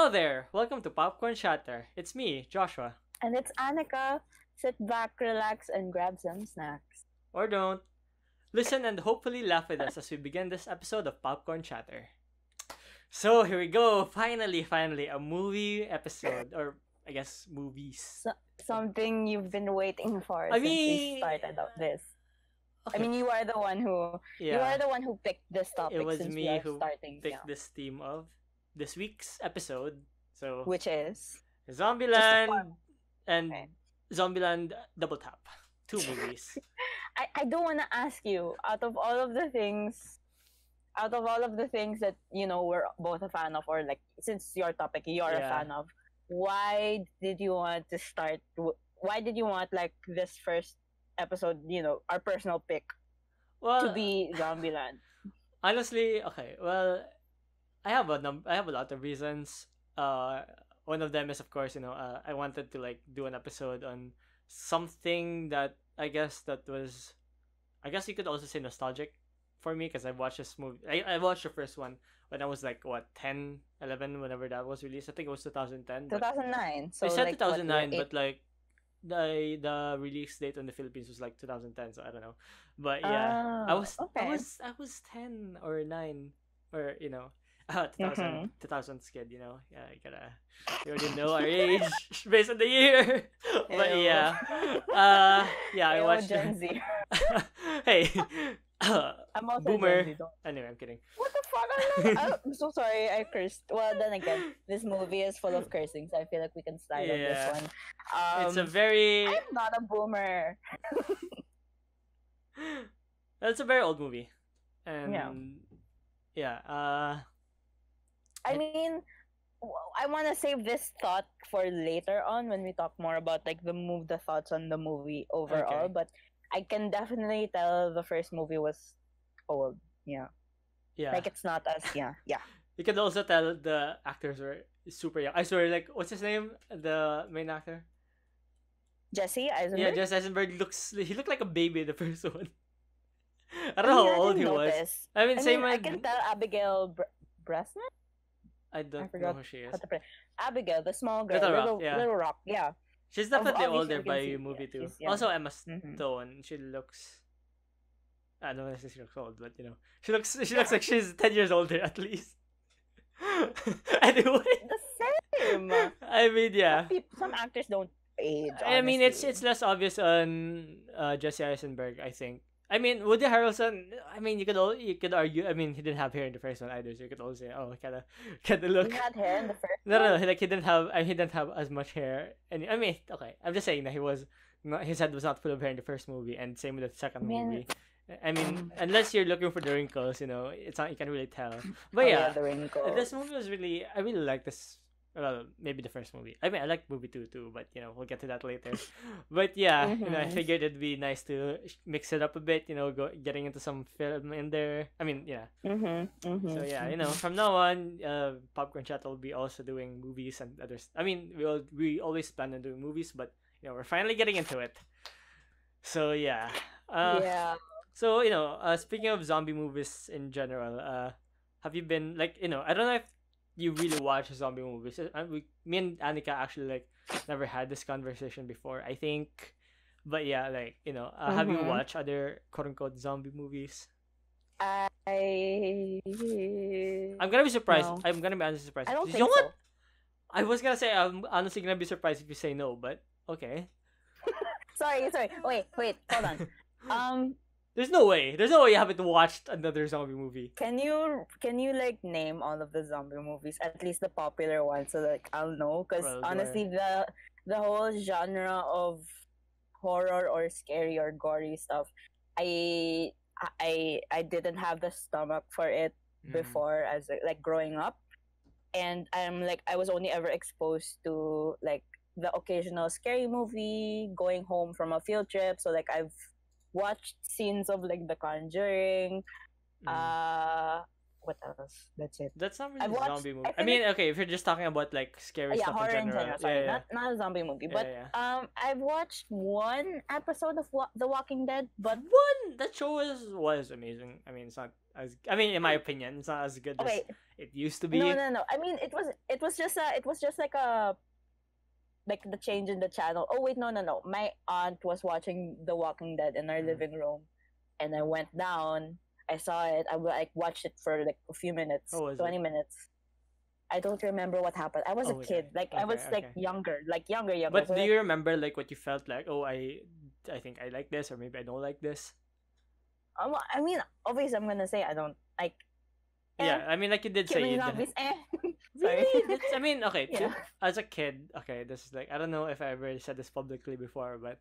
Hello there! Welcome to Popcorn Shatter. It's me, Joshua. And it's Annika. Sit back, relax, and grab some snacks. Or don't. Listen and hopefully laugh with us as we begin this episode of Popcorn Chatter. So here we go. Finally, a movie episode. Or, I guess, movies. So, something you've been waiting for I since we mean, started up this. I okay. mean, you Yeah, are the one who picked this it topic was since we me are who starting picked now, this theme of this week's episode. So, which is just a Zombieland form. and Okay. Zombieland Double Tap. Two movies. I do want to ask you, out of all of the things that we're both a fan of, or like since your topic you're a Yeah. fan of, why did you want to start? Why did you want like this first episode? Our personal pick to Well, be Zombieland. honestly, okay. Well, I have a lot of reasons. Uh, One of them is of course I wanted to like do an episode on something that I guess you could also say nostalgic for me because I watched this movie. I watched the first one when I was like what 10, 11, whenever that was released. I think it was 2010, but 2009. I So said like what we're 2009, eight. but like the release date in the Philippines was like 2010, so I don't know. But yeah, Oh, okay. I was 10 or 9 or 2000 Mm-hmm. 2000's kid, Yeah, you already know our age based on the year. But Ew. yeah. Yeah, I Ew, watched Gen Z. Hey. I'm also Gen Boomer. Z. Don't. Anyway, I'm kidding. What the fuck? I'm so sorry. I cursed. Well, then again, this movie is full of cursing, so I feel like we can slide on this Yeah. one. It's a very I'm not a boomer. it's a very old movie. Yeah. And yeah, I mean, I want to save this thought for later on when we talk more about like the thoughts on the movie overall. okay. But I can definitely tell the first movie was old. Yeah, Yeah. like it's not as yeah. You can also tell the actors were super young. I swear, like, what's his name? The main actor? Jesse Yeah, Eisenberg. Jesse Eisenberg he looked like a baby in the first one. I Oh don't know yeah, how I old didn't he was. notice. I mean, I same mean, I with can tell Abigail Breslin. I I don't know forgot who she how is. to pronounce Abigail, the small girl, Little Rock, yeah. Little Rock. Yeah, She's definitely obviously older we can by see. movie Yeah, too. she's young. Also Emma Mm-hmm. Stone. She looks I don't know if she looks old, but she looks like she's 10 years older at least. Anyway. The same. I mean yeah. Some actors don't age. I mean Honestly, it's less obvious on Jesse Eisenberg, I think. I mean Woody Harrelson. I mean you could argue. I mean he didn't have hair in the first one either, so you could also say oh kind of he look. had hair in the first No, one. like he didn't have as much hair. And I mean okay, I'm just saying that he was not his head was not full of hair in the first movie, and same with the I second mean, movie. I mean unless you're looking for the wrinkles, it's not you can really tell. But oh yeah, yeah, the this wrinkles. movie was really I really like this. Well, maybe the first movie. I mean, I like movie two too, but we'll get to that later. But yeah, I Mm-hmm. figured it'd be nice to mix it up a bit. Getting into some film in there. I mean, yeah. Mm-hmm. Mm-hmm. So yeah, Mm-hmm. from now on, Popcorn Chat will be also doing movies and others. I mean, we always plan on doing movies, but we're finally getting into it. So yeah. Uh, Yeah. so speaking of zombie movies in general, have you been like I don't know if you really watch zombie movies. Me and Annika actually like never had this conversation before. I think, but yeah, like have you Mm-hmm. watched other quote unquote zombie movies? I I'm gonna be surprised. no. I'm gonna be honestly surprised. I don't You know think what? so. I was gonna say I'm honestly gonna be surprised if you say no, but okay. Sorry. Wait. Hold on. There's no way. There's no way you haven't watched another zombie movie. Can you like name all of the zombie movies, at least the popular ones, so like I'll know? Because Well, honestly, the whole genre of horror or scary or gory stuff, I I didn't have the stomach for it mm, before as like growing up, and I was only ever exposed to like the occasional scary movie going home from a field trip. So like I've watched scenes of like The Conjuring, mm. uh what else? That's it. That's not I've really a watched. zombie movie. I I feel mean, like okay, if you're just talking about like scary yeah, stuff in horror in general, general. yeah, Sorry, yeah, not a zombie movie, yeah, but yeah. I've watched one episode of The Walking Dead, but One that show was amazing. I mean, it's not as I mean, in my opinion, it's not as good as okay, it used to no, be. no, no. I mean, it was just like the change in the channel. Oh wait, no, no, no. My aunt was watching The Walking Dead in our Mm. living room, and I went down. I saw it. Like watched it for like a few minutes, How was 20 minutes. I don't remember what happened. I was a Oh, kid. okay, Like I was okay, like okay. younger, like younger. But So do like, you remember like what you felt like? Oh, I think I like this, or maybe I don't like this. I mean, obviously, I'm gonna say I don't like. Yeah, I mean, like you did say Killing you. zombies. Sorry. Really? That's, I mean, okay. Yeah. As a kid, okay, this is like I don't know if I ever said this publicly before, but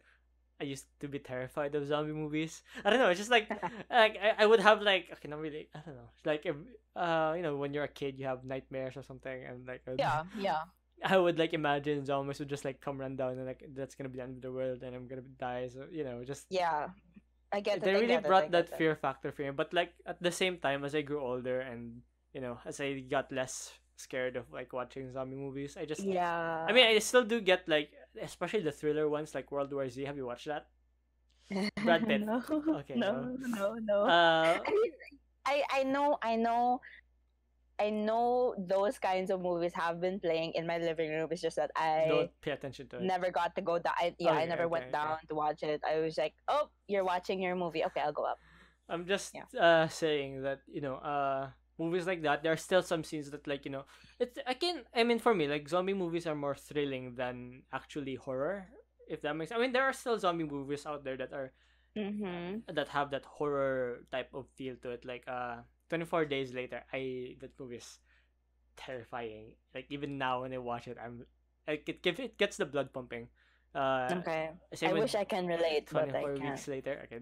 I used to be terrified of zombie movies. I don't know. It's just like I would have like okay, not really. I don't know. It's like if, you know, when you're a kid, you have nightmares or something, and like Yeah, yeah, I would like imagine zombies would just like come run down and like that's gonna be the end of the world and I'm gonna die. So you know, just yeah. I get it. they I really get it. I brought get that it. fear factor for me. But like at the same time, as I grew older and you know, as I got less scared of like watching zombie movies, I just Yeah. I mean, I still do get like, especially the thriller ones like World War Z. Have you watched that? Brad Pitt. No, Okay, no. no. Uh, I mean, I know those kinds of movies have been playing in my living room. It's just that I don't pay attention to it. never got to go down. I Okay, never went okay, down to watch it. I was like, oh, you're watching your movie. Okay, I'll go up. I'm just Yeah. saying that you know movies like that there are still some scenes that like you know it's I mean for me like zombie movies are more thrilling than actually horror, if that makes I mean there are still zombie movies out there that are Mm-hmm. that have that horror type of feel to it, like 24 Days Later. I That movie is terrifying. Like even now when I watch it, I'm like it gets the blood pumping. Okay. Same I with wish I can relate, but I 24 can't. weeks later. Okay,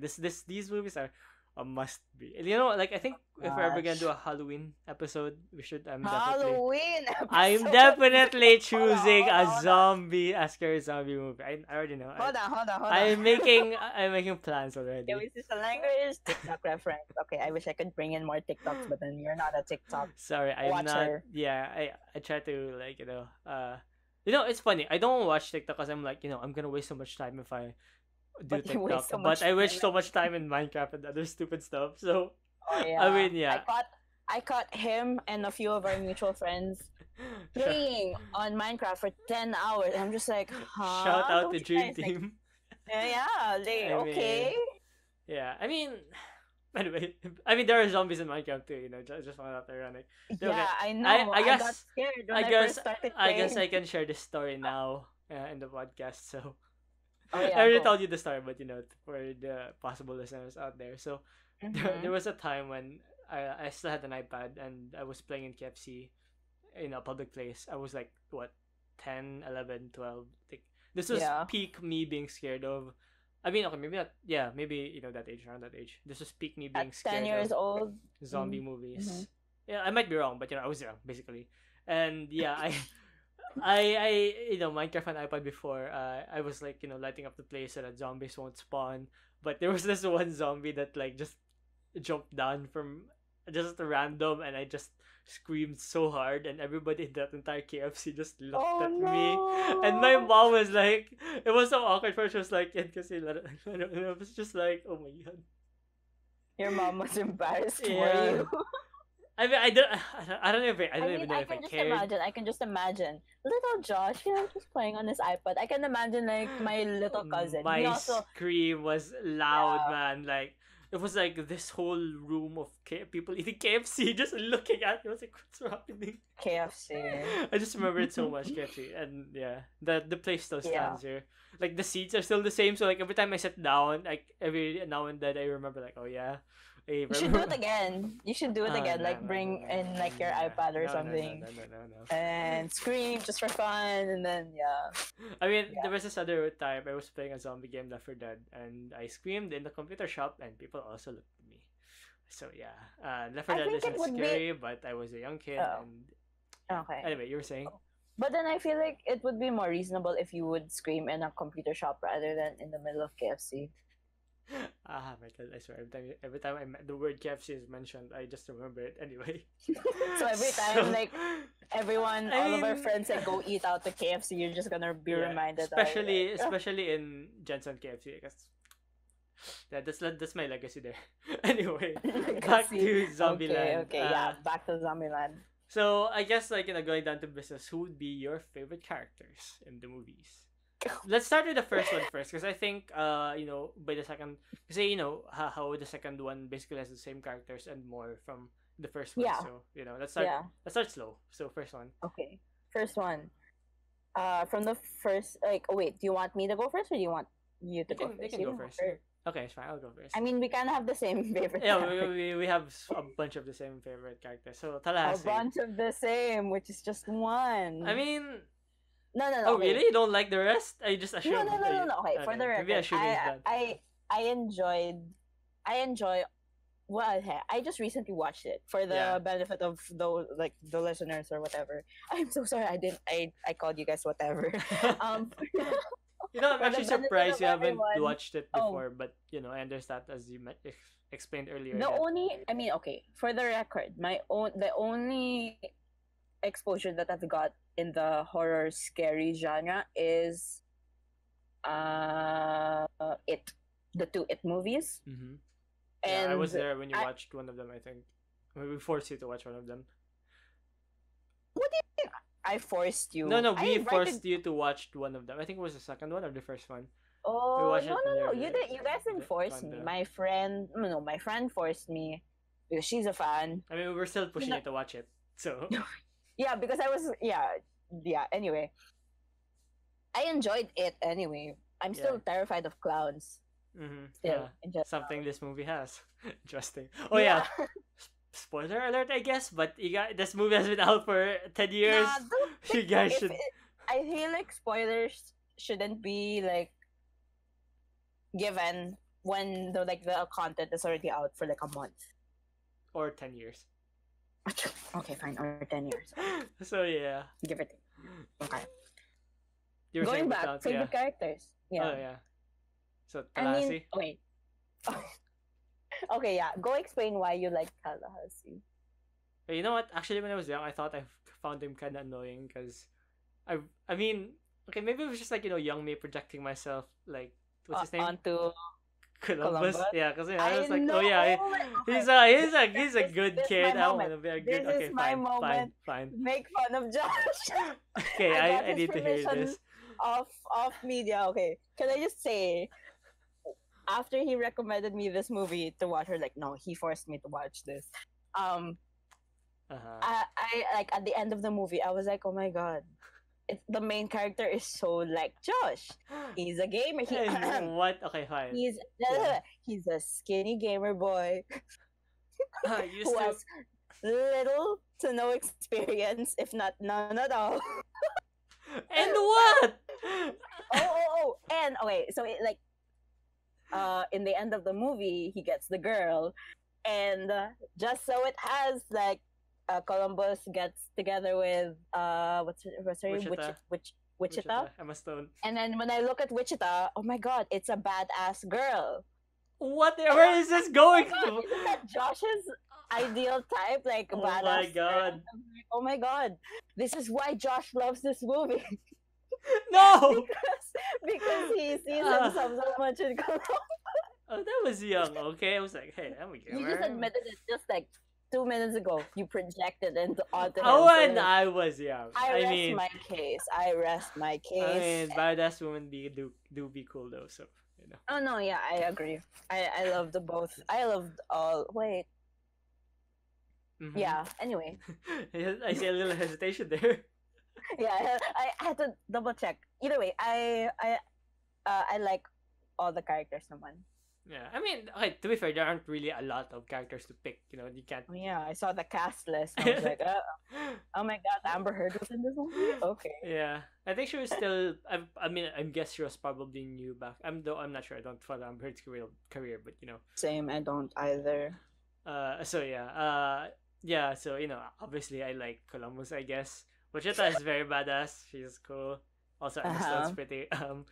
these movies are a must be. And you know, like I think if we're ever gonna do Gosh. a Halloween episode, we should. Halloween I'm episode. definitely choosing hold on, a hold on. zombie, a scary zombie movie. I already know. Hold on, hold on, hold on. I'm making plans already. Yeah, this is a language TikTok reference. Okay, I wish I could bring in more TikToks, but then you're not a TikTok Sorry, I'm not. watcher. Yeah, I try to like you know, it's funny. I don't watch TikTok because I'm like, you know, I'm gonna waste so much time if I do But you waste TikTok. so But much I waste time. so much time in Minecraft and other stupid stuff. So Oh yeah. I mean, yeah. I caught him and a few of our mutual friends Sh- playing on Minecraft for 10 hours. I'm just like, huh? Shout out Don't to you Dream guys, like, Team. yeah, they I okay. Yeah, I mean, anyway, I mean there are zombies in Minecraft too. You know, just found out ironic. Okay, Yeah, I know. I got guess scared when I I guess first started I guess I playing. can share this story now in the podcast. So Oh I yeah, already go. told you the story, but you know, for the possible listeners out there. So there Mm-hmm. was a time when I still had an iPad and I was playing in KFC in a public place. I was like what 10, 11, 12. Like, this was Yeah. peak me being scared of. I mean, okay, maybe not. Yeah, maybe you know that age, around that age. This was peak me At being 10 scared years of old. zombie Mm-hmm. movies. Yeah, I might be wrong, but you know, I was wrong basically. And yeah, I you know Minecraft on iPad before. I was like you know lighting up the place so that zombies won't spawn. But there was this one zombie that like just jumped down from just random, and I just screamed so hard, and everybody in that entire KFC just looked Oh at me, and my no! mom was like, it was so awkward for her. She was like, "Yan kasi lar-" and I was just like, oh my god. Your mom was embarrassed for Yeah. you. I mean, I don't even, I don't even know I if I can just cared. imagine. I can just imagine little Josh, just playing on his iPad. I can imagine like my little cousin. He My also, scream was loud, yeah, man. Like it was like this whole room of people eating KFC just looking at me. I was like, what's happening? KFC. I just remember it so much, KFC, and yeah, the place still Yeah. stands here. Like the seats are still the same, so like every time I sit down, like every now and then I remember like, oh yeah, I You should do it remember. again. You should do it again. No, Like no, no, bring no, in like your no, iPad or no, no, no, something no, no, no, no. and scream just for fun, and then yeah. I mean, Yeah. there was this other time I was playing a zombie game, Left 4 Dead, and I screamed in the computer shop, and people also looked at me. So yeah, Left 4 I Dead think it isn't would be scary, but I was a young kid, oh, and okay. anyway, you were saying? But then I feel like it would be more reasonable if you would scream in a computer shop rather than in the middle of KFC. My God, I swear, every time the word KFC is mentioned, I just remember it anyway. So every time, So, like, everyone, I all of our mean, friends, like, go eat out to KFC, you're just gonna be yeah, reminded of, especially like, especially in Jensen KFC, because yeah, that's my legacy there. Anyway, back legacy. to Okay, Zombieland. okay, yeah, back to Zombieland. So I guess like going down to business, who would be your favorite characters in the movies? Let's start with the first one first, because I think by the second, say how the second one basically has the same characters and more from the first one. Yeah, So let's start yeah, let's start slow. So first one, okay. First one. From the first, like, oh wait, do you want me to go first or do you want you to you go can you first? can You go can go first. first. Okay, it's fine. I'll go first. I mean, we kind of have the same favorite Yeah, character. we have a bunch of the same favorite characters. So A Tallahassee. bunch of the same, which is just one. I mean, no, no, no. oh Okay. really? You don't like the rest? I just No, assumed. no, no, no, no. Okay, for the Maybe record, assuming is bad. I enjoy. Well, I just recently watched it for the Yeah. benefit of the listeners or whatever. I'm so sorry. I called you guys whatever. Um, I'm for the actually benefit surprised of you haven't everyone. watched it Oh. before, but I understand as you explained earlier. The that- only, I mean, okay, for the record, the only exposure that I've got in the horror scary genre is the two It movies. Mhm. And Yeah, I was there when you I- watched one of them. I think we forced you to watch one of them. what do you think? I forced you. No, no, I we invited- forced you to watch one of them. I think it was the second one or the first one. Oh watched no, it no, when no! you You were did. You guys didn't force me. Wanda. My friend, no, my friend forced me because she's a fan. I mean, we were still pushing know- you to watch it. So Yeah, because I was. Yeah. Anyway, I enjoyed it. Anyway, I'm still Yeah. terrified of clowns. Still, yeah, in general. something this movie has. Interesting. Oh yeah. Spoiler alert, I guess. But this movie has been out for 10 years. Nah, don't You think- guys if should. I feel like spoilers shouldn't be like given when the content is already out for like a month. Or 10 years. Okay, fine, or 10 years. So yeah. Give it. Okay. You were Going saying back, about, favorite characters. Yeah. Oh yeah. So I Tallahassee. mean, wait. Okay, yeah. Go explain why you like Tallahassee. Hey, you know what? Actually, when I was young, I thought I found him kind of annoying because, I mean, okay, maybe it was just like young me projecting myself like what's his name? Onto Columbus. Columbus? Yeah, because I was like, know. oh yeah, Okay. he's a good This is kid. my I want moment. to be a This good. is Okay, my fine, moment. fine. Make fun of Josh. Okay, I got I his need to hear permission. this. Off media. Okay, can I just say, after he recommended me this movie to watch, or like, no, he forced me to watch this. Uh-huh. I like at the end of the movie, I was like, oh my god, the main character is so like Josh. He's a gamer. And what? Okay, fine. He's Yeah. he's a skinny gamer boy You who still. has little to no experience, if not none at all. And what? And okay, so in the end of the movie, he gets the girl, and just so it has like Columbus gets together with what's her name? Wichita. Emma Stone. And then when I look at Wichita, oh my god, it's a badass girl. What? Where is this going Oh my god, to? isn't that Josh's ideal type? Like Oh badass. my girl? god. I'm like, oh my god, this is why Josh loves this movie. No. because he sees Ah. himself so much in Columbus. Oh, that was young. Okay, I was like, hey, I'm a gamer. You just admitted it just like 2 minutes ago. You projected onto him. Oh, so when I was young. I rest mean, my case. I rest my case. I mean, badass women do be cool though. So Oh no, yeah, I agree. I loved both. I loved all. Wait, Mhm. yeah. Anyway, I see a little hesitation there. yeah, I had to double check. Either way, I like all the characters naman. Yeah, I mean, okay. To be fair, there aren't really a lot of characters to pick. You can't. Oh, yeah, I saw the cast list. I was like, oh my god, Amber Heard was in this movie. Okay. Yeah, I think she was still. I mean, I guess she was probably new back. I'm not sure. I don't follow Amber Heard's career, but Same. I don't either. So yeah. Yeah. So obviously I like Columbus. I guess Wichita is very badass. She's cool. Also, Emma Stone's pretty. Oh,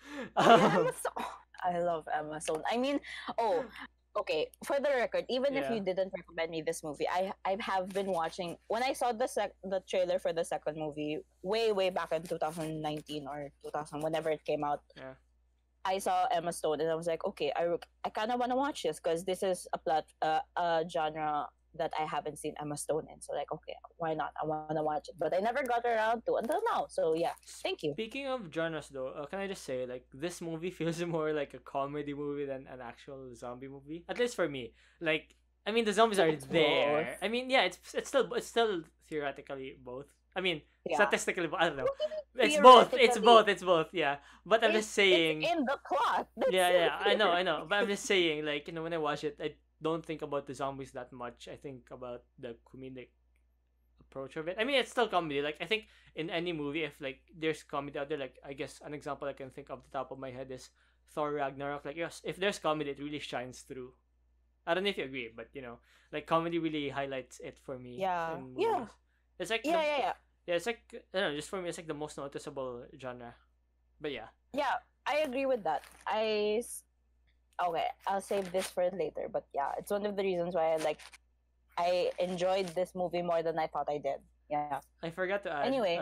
yeah, I love Emma Stone. I mean, oh, okay. For the record, even if Yeah. you didn't recommend me this movie, I have been watching. When I saw the trailer for the second movie, way back in 2019 or 2000, whenever it came out, Yeah. I saw Emma Stone and I was like, okay, I kind of want to watch this because this is a genre that I haven't seen Emma Stone in. So like, okay, why not? I want to watch it, but I never got around to until now. So yeah, thank you. Speaking of genres, though, can I just say, like, this movie feels more like a comedy movie than an actual zombie movie. At least for me. Like, I mean, the zombies are It's there. both. I mean, yeah, it's still theoretically both. I mean, Yeah. statistically, I don't know. What do you mean It's both. It's theoretically? both. It's both. Yeah, but I'm just It's saying. in the plot. That's Yeah, so yeah, I theoretic. know. But I'm just saying, like, when I watch it, I don't think about the zombies that much. I think about the comedic approach of it. I mean, it's still comedy. Like, I think in any movie, if like there's comedy out there, like I guess an example I can think of the top of my head is Thor Ragnarok. Like, yes, if there's comedy, it really shines through. I don't know if you agree, but like comedy really highlights it for me Yeah. in Yeah. movies. It's like Yeah. it's like I don't know, just for me, it's like the most noticeable genre. But yeah, Yeah. I agree with that. Okay, I'll save this for later, but yeah, it's one of the reasons why I enjoyed this movie more than I thought I did. Yeah. I forgot to add. Anyway.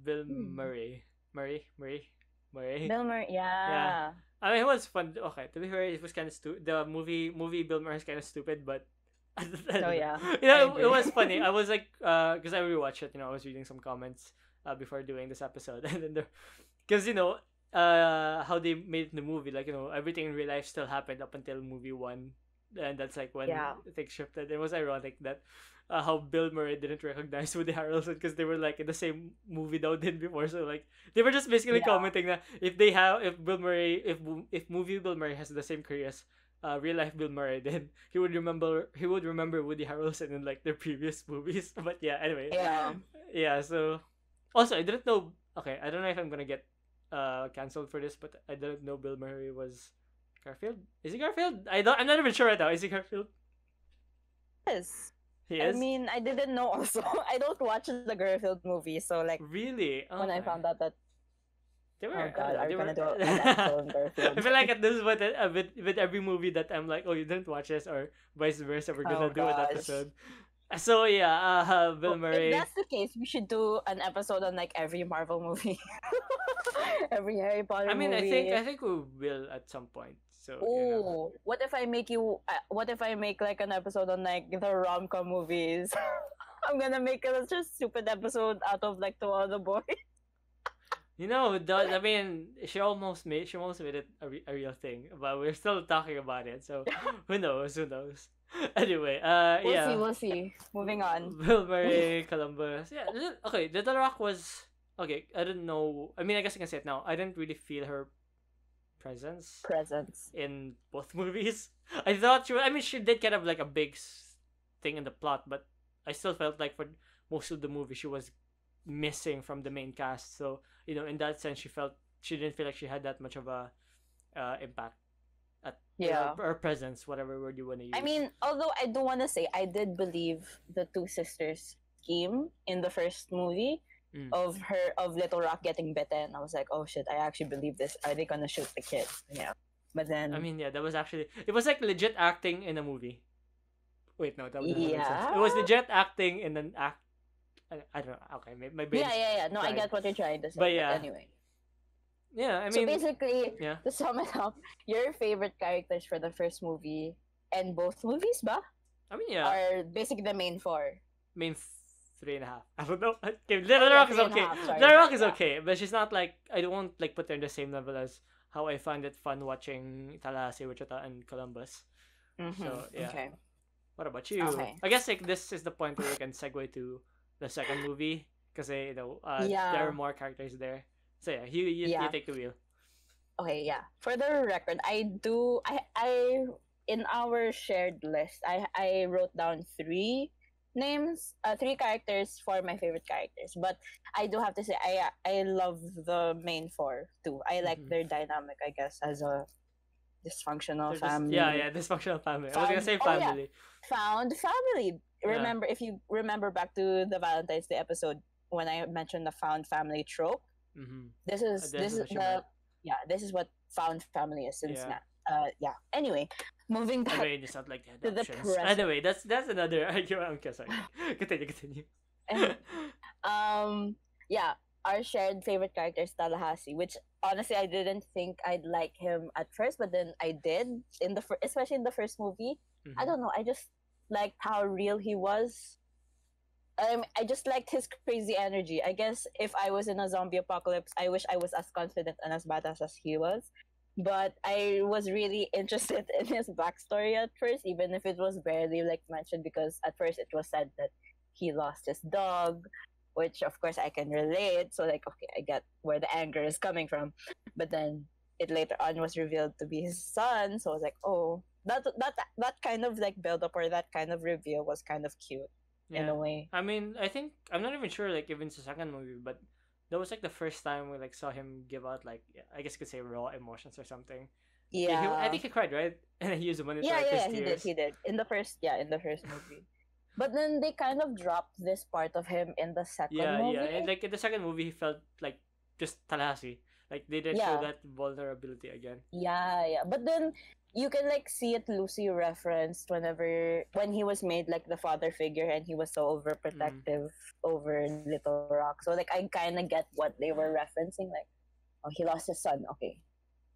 Bill Hmm. Murray. Bill Murray, yeah. I mean, it was fun. Okay, to be fair, it was kind of stupid. The movie Bill Murray is kind of stupid, but I don't Oh know. yeah. It agree. was funny. I was like, because I rewatched it. I was reading some comments before doing this episode, and then because how they made the movie, like everything in real life still happened up until movie one, and that's like when Yeah. things shifted. It was ironic that how Bill Murray didn't recognize Woody Harrelson because they were like in the same movie they did before. So like they were just basically Yeah. commenting that if Bill Murray if movie Bill Murray has the same career as real life Bill Murray, then he would remember Woody Harrelson in like their previous movies. But yeah, anyway, Yeah. yeah. So also I didn't know. Okay, I don't know if I'm gonna get canceled for this, but I didn't know Bill Murray was Garfield. Is he Garfield? I'm not even sure right now. Is he Garfield? Yes. He I is. mean, I didn't know also. I don't watch the Garfield movie, so like Really? when I Okay. found out that They were. oh god, are they we were. gonna do an episode on Garfield? I feel like this is what with every movie that I'm like, oh, you didn't watch this, or vice versa. We're gonna Oh do an gosh. episode. So yeah, Bill If Murray. that's the case, we should do an episode on like every Marvel movie, every Harry Potter I mean, movie. I think we will at some point. So Oh, what if I make you? What if I make like an episode on like the rom-com movies? I'm gonna make such a stupid episode out of like Two Other Boys. I mean, she almost made it a real thing, but we're still talking about it. So who knows? Who knows? Anyway, yeah. We'll see. Moving on. Bill Murray, Columbus. Yeah, okay. The Rock was okay. I don't know. I mean, I guess I can say it now. I didn't really feel her presence Presents. in both movies. I thought I mean, she did kind of like a big thing in the plot, but I still felt like for most of the movie she was missing from the main cast. So in that sense, she didn't feel like she had that much of a impact at Yeah. her presence, whatever word you want to use. I mean, although I do want to say I did believe the two sisters scheme in the first movie Mm. of Little Rock getting bitten. I was like, oh shit, I actually believe this. Are they gonna shoot the kid? Yeah. But then I mean, yeah, that was actually it was like legit acting in a movie. Wait, no, that doesn't make sense. Yeah. It was legit acting in an act. I don't know. Okay, my brain. yeah. No, I fried. get what you're trying to say. But yeah. Anyway. Yeah, I So mean, basically, yeah. to sum it up, your favorite characters for the first movie and both movies, ba? I mean, yeah. Are basically the main four. Main 3.5. I don't know. Okay, Little Rock is 3.5, okay. sorry, Little Rock is yeah. okay, but she's not like I don't like put her in the same level as how I find it fun watching Tallahassee, Wichita, and Columbus. Mm-hmm. So, yeah. Okay. What about you? Okay. I guess like this is the point where we can segue to the second movie because Yeah. there are more characters there. So yeah, you Yeah. take the wheel. Okay, yeah. For the record, I in our shared list, I wrote down three characters for my favorite characters. But I do have to say I love the main four too. I like Mhm. their dynamic, I guess, as a dysfunctional They're just- family. yeah, dysfunctional family. I was gonna say Oh, yeah. family. Found family. Yeah. Remember, if you remember back to the Valentine's Day episode when I mentioned the found family trope, Mm-hmm. this is That's what you the meant. yeah, this is what found family is since Yeah. now. Yeah. Anyway, moving I back mean, it's not like the to the adoptions. present. Anyway, that's another argument. Okay, sorry. Continue. um, yeah, our shared favorite character is Tallahassee, which honestly I didn't think I'd like him at first, but then I did in the especially in the first movie. I Hmm. don't know. I just liked how real he was. I just liked his crazy energy. I guess if I was in a zombie apocalypse, I wish I was as confident and as badass as he was. But I was really interested in his backstory at first, even if it was barely like mentioned, because at first it was said that he lost his dog, which of course I can relate. So like, okay, I get where the anger is coming from. But then it later on was revealed to be his son. So I was like, oh, that kind of like build up or that kind of reveal was kind of cute in Yeah. a way. I mean, I think I'm not even sure like even it's the second movie, but that was like the first time we like saw him give out like yeah, I guess you could say raw emotions or something. Yeah, I Yeah. think he cried, right? And he used the money to Yeah, wipe his yeah, he did. tears. He did. In the first movie. But then they kind of dropped this part of him in the second Yeah, movie. and like in the second movie, he felt like just Tallahassee. Like they didn't show Yeah. that vulnerability again. Yeah, yeah. But then you can like see it loosely referenced whenever when he was made like the father figure and he was so Mm. overprotective over Little Rock. So like I kind of get what they were referencing. Like, oh, he lost his son. Okay,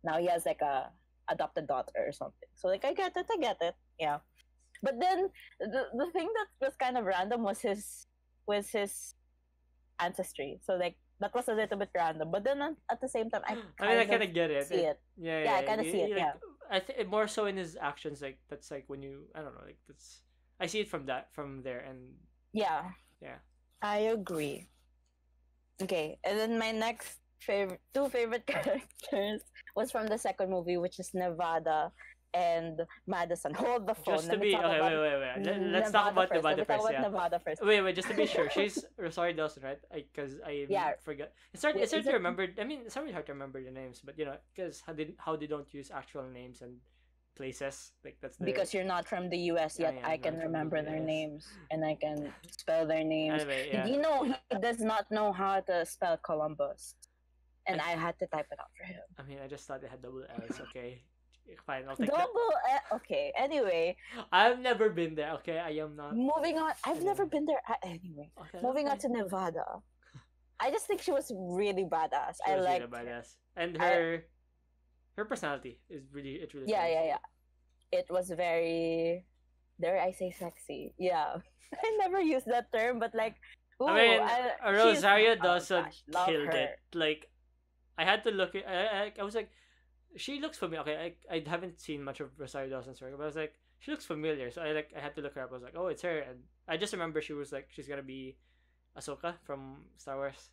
now he has like a adopted daughter or something. So like I get it. I get it. Yeah. But then the thing that was kind of random was his ancestry. So like that was a little bit random. But then at the same time, I I mean, I kind kind of of get it. see it. Yeah, Yeah, I yeah. kind of see it. Like Yeah, I think more so in his actions. Like that's like when you I don't know. Like that's I see it from there and yeah, yeah. I agree. Okay, and then my next favorite two favorite characters was from the second movie, which is Nevada and Madison. Hold the phone. Just to Let me be talk okay, about wait. Let's talk Nevada about first. Let Nevada me talk first. about Yeah. Nevada first. Wait. Just to be sure, she's Rosario Dawson, right? Because I Yeah. forgot. Wait, It's hard is to it remember. I mean, it's really hard to remember the names, but you know, because how they don't use actual names and places like that's their. because you're not from the US I yet, I am can not from the remember their US. names and I can spell their names. Anyway, Did yeah. you know he does not know how to spell Columbus? And I I had to type it out for him. I mean, I just thought they had double L's. Okay, fine, I'll take that. Double okay, anyway, I've never been there. Okay, I am not. moving on. I've never Anyway. been there anyway. Okay, Moving on okay. to Nevada. I just think she was really badass. She I was really liked her. badass, and I, her personality is really yeah, comes. yeah, yeah. It was very, dare I say, sexy. Yeah. I never used that term, but like, ooh, I mean, she's, Rosario oh Dawson gosh, love killed her. it. Like, I had to look. I was like, she looks familiar. Okay, I haven't seen much of Rosario Dawson's work, but I was like, she looks familiar. So I had to look her up. I was like, oh, it's her. And I just remember she was like, she's gonna be Ahsoka from Star Wars.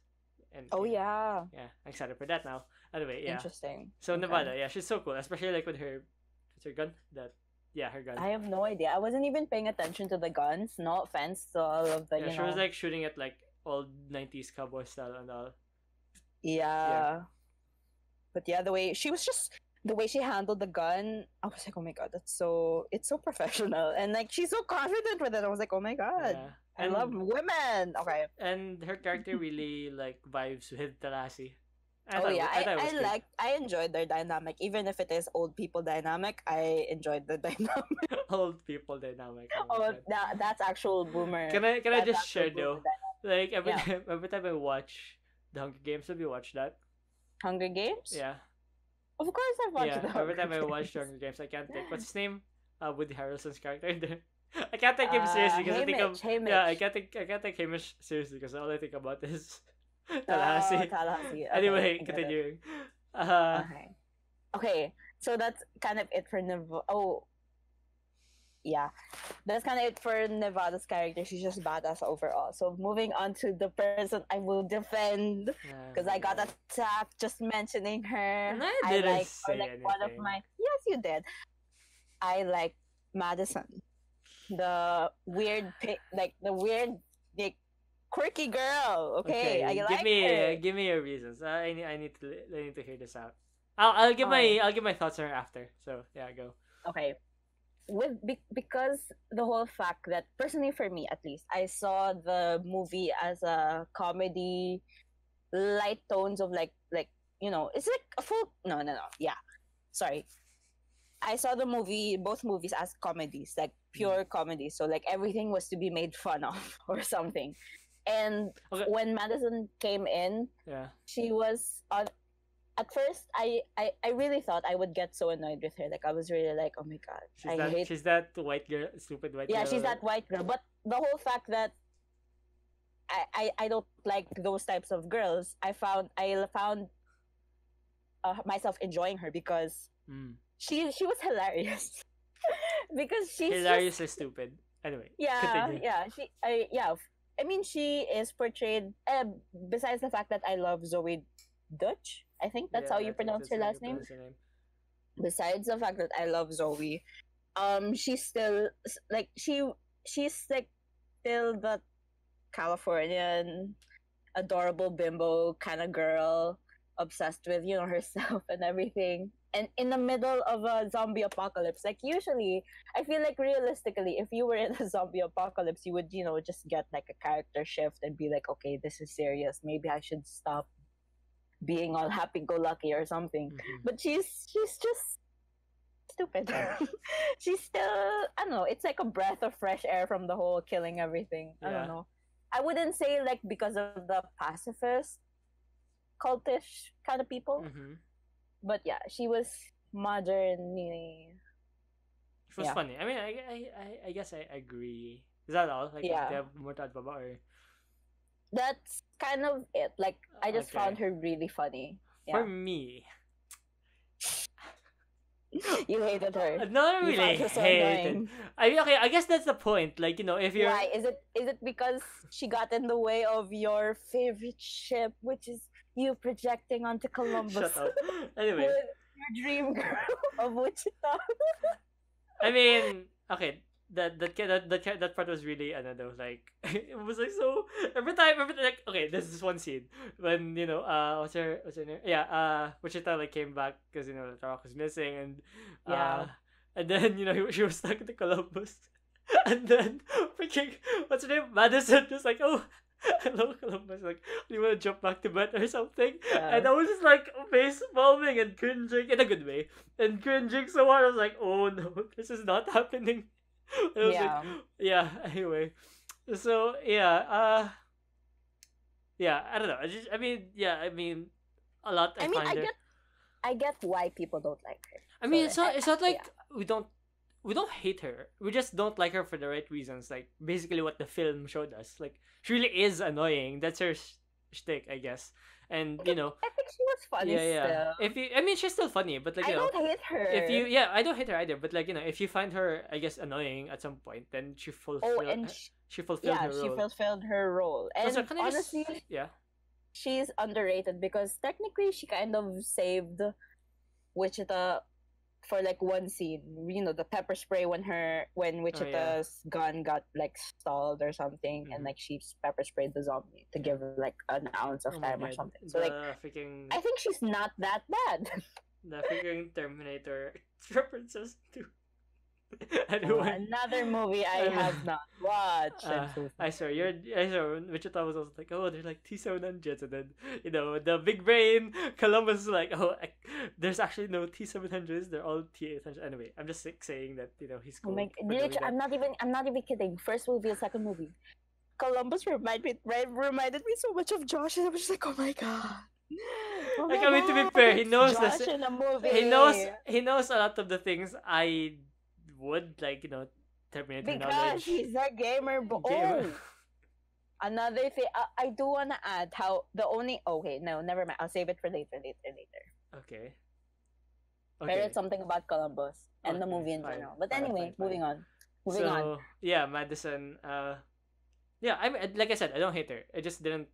And Oh yeah, yeah, I'm excited for that now. Anyway, yeah. interesting. So Okay. Nevada, yeah, she's so cool, especially like with her, what's her gun? That, yeah, her gun. I have no idea. I wasn't even paying attention to the guns. No offense to all of the, Yeah, you she was know. like shooting at like old '90s cowboy style and all. Yeah. But yeah, the way she handled the gun, I was like, oh my god, it's so professional, and like she's so confident with it. I was like, oh my god, Yeah, I love women. Okay. and her character really like vibes with Tallahassee. Oh yeah, I thought it was good. I enjoyed their dynamic, even if it is old people dynamic. I enjoyed the dynamic. Old people dynamic. Oh my Oh, God. that's actual boomer. Can I That's just actual share boomer though? Like Yeah. every time I watch the Hunger Games, have you watched that? Hunger Games. Yeah, Of course, I've watched yeah. the Every Hunger time I Games. watch the Hunger Games, I can't think. What's his name? Woody Harrelson's character. I can't take him seriously because I think of Haymitch. yeah. I can't take Hamish seriously because all I think about is Oh, Tallahassee. Tallahassee. Okay, Anyway, I get it. continuing. Okay. Okay, so that's kind of it for Nevada. Oh, yeah. That's kind of it for Nevada's character. She's just badass overall. So moving on to the person I will defend because I got attacked just mentioning her. And I didn't like, say one of anything. my. Yes, you did. I like Madison, the weird, like the weird, like quirky girl. Okay, I like her. Give me your reasons. I need to hear this out. Okay. I'll give my thoughts on her after. So yeah, go. Okay, because the whole fact that personally for me at least I saw the movie as a comedy, light tones of like it's like a full. No. Yeah, sorry. I saw the movie, both movies, as comedies, like pure comedies. So like everything was to be made fun of or something. And Okay. when Madison came in, Yeah. she was on. At first, I really thought I would get so annoyed with her. Like I was really like, oh my god, She's I that hate. she's that white girl, stupid white Yeah, girl. she's that white girl. But the whole fact that I don't like those types of girls, I found myself enjoying her because Mm. she was hilarious. Because she's Hilarious just, or stupid. Anyway, yeah, continue. yeah, I mean, she is portrayed. Besides the fact that I love Zoe Dutch, I think that's how you I think pronounce that's her how you last name. pronounce her name. Besides the fact that I love Zoe, she's still like she's like still the Californian adorable bimbo kind of girl, obsessed with herself and everything. And in the middle of a zombie apocalypse, like usually, I feel like realistically, if you were in a zombie apocalypse, you would just get like a character shift and be like, okay, this is serious. Maybe I should stop being all happy-go-lucky or something. Mhm. But she's just stupid. She's still, I don't know. It's like a breath of fresh air from the whole killing everything. I Yeah. don't know. I wouldn't say like because of the pacifist, cultish kind of people, Mm-hmm. but yeah, she was modernly. It was Yeah. funny. I mean, I guess I agree. Is that all? Like, Yeah. do you have more to add about or That's kind of it. Like I just Okay. found her really funny. for Yeah. me? You hated her. Not You really found her so hated. annoying. I mean, okay, I guess that's the point. Like, if you're Why is it because she got in the way of your favorite ship, which is you projecting onto Columbus? shut up. Anyway, With your dream girl of Wichita. I mean, okay, that part was really another like it was like so every time like okay, there's this one scene when what's her name, yeah, Wichita like came back because the rock was missing, Yeah. and then she was stuck in the Columbus and then freaking what's her name, Madison just like, oh, hello Columbus, like, do you want to jump back to bed or something? Yeah. And I was just like face palming and cringing in a good way and cringing so hard. I was like, oh no, this is not happening. And I was like, Yeah. yeah. Anyway, so yeah. I don't know. I mean, yeah. I mean, a lot. I I mean, find her. I get why people don't like her. I mean, So, it's not like yeah. we don't hate her. We just don't like her for the right reasons. Like basically what the film showed us. Like she really is annoying. That's her shtick, I guess. And I think she was funny yeah. still. I mean, she's still funny, but like I don't hate her. I don't hate her either. But like if you find her, I guess, annoying at some point, then she fulfilled. She fulfilled yeah, her she role. fulfilled her role. And So can I just- honestly, yeah. she's underrated because technically she kind of saved Wichita for like one scene. The pepper spray when Wichita's gun got like stalled or something, and Mhm. like she pepper sprayed the zombie to give her like an ounce of Oh my time or God. something. So like The freaking I think she's not that bad. the freaking Terminator references too. Anyway. Another movie I have not watched. I'm so I swear, Wichita was also like, oh, they're like T-700s, and then the big brain Columbus is like, oh, there's actually no T-700s, they're all T-800s. Anyway, I'm just saying that he's cool. Oh my, for doing literally, that. I'm not even kidding. First movie and second movie. Columbus reminded me so much of Josh, and I was just like, oh my god. Oh Like, my I mean, to be God, fair, he it's knows Josh this. in a movie. He knows a lot of the things I would like. Terminator Because knowledge. he's a gamer. Gamer. Oh, another thing I do want to add how the only okay no never mind, I'll save it for later. Okay. I read something about Columbus and the Okay, movie in fine, general. But fine, anyway, fine. moving on. Moving on. Yeah, Madison. Yeah, I mean, like I said, I don't hate her. I just didn't.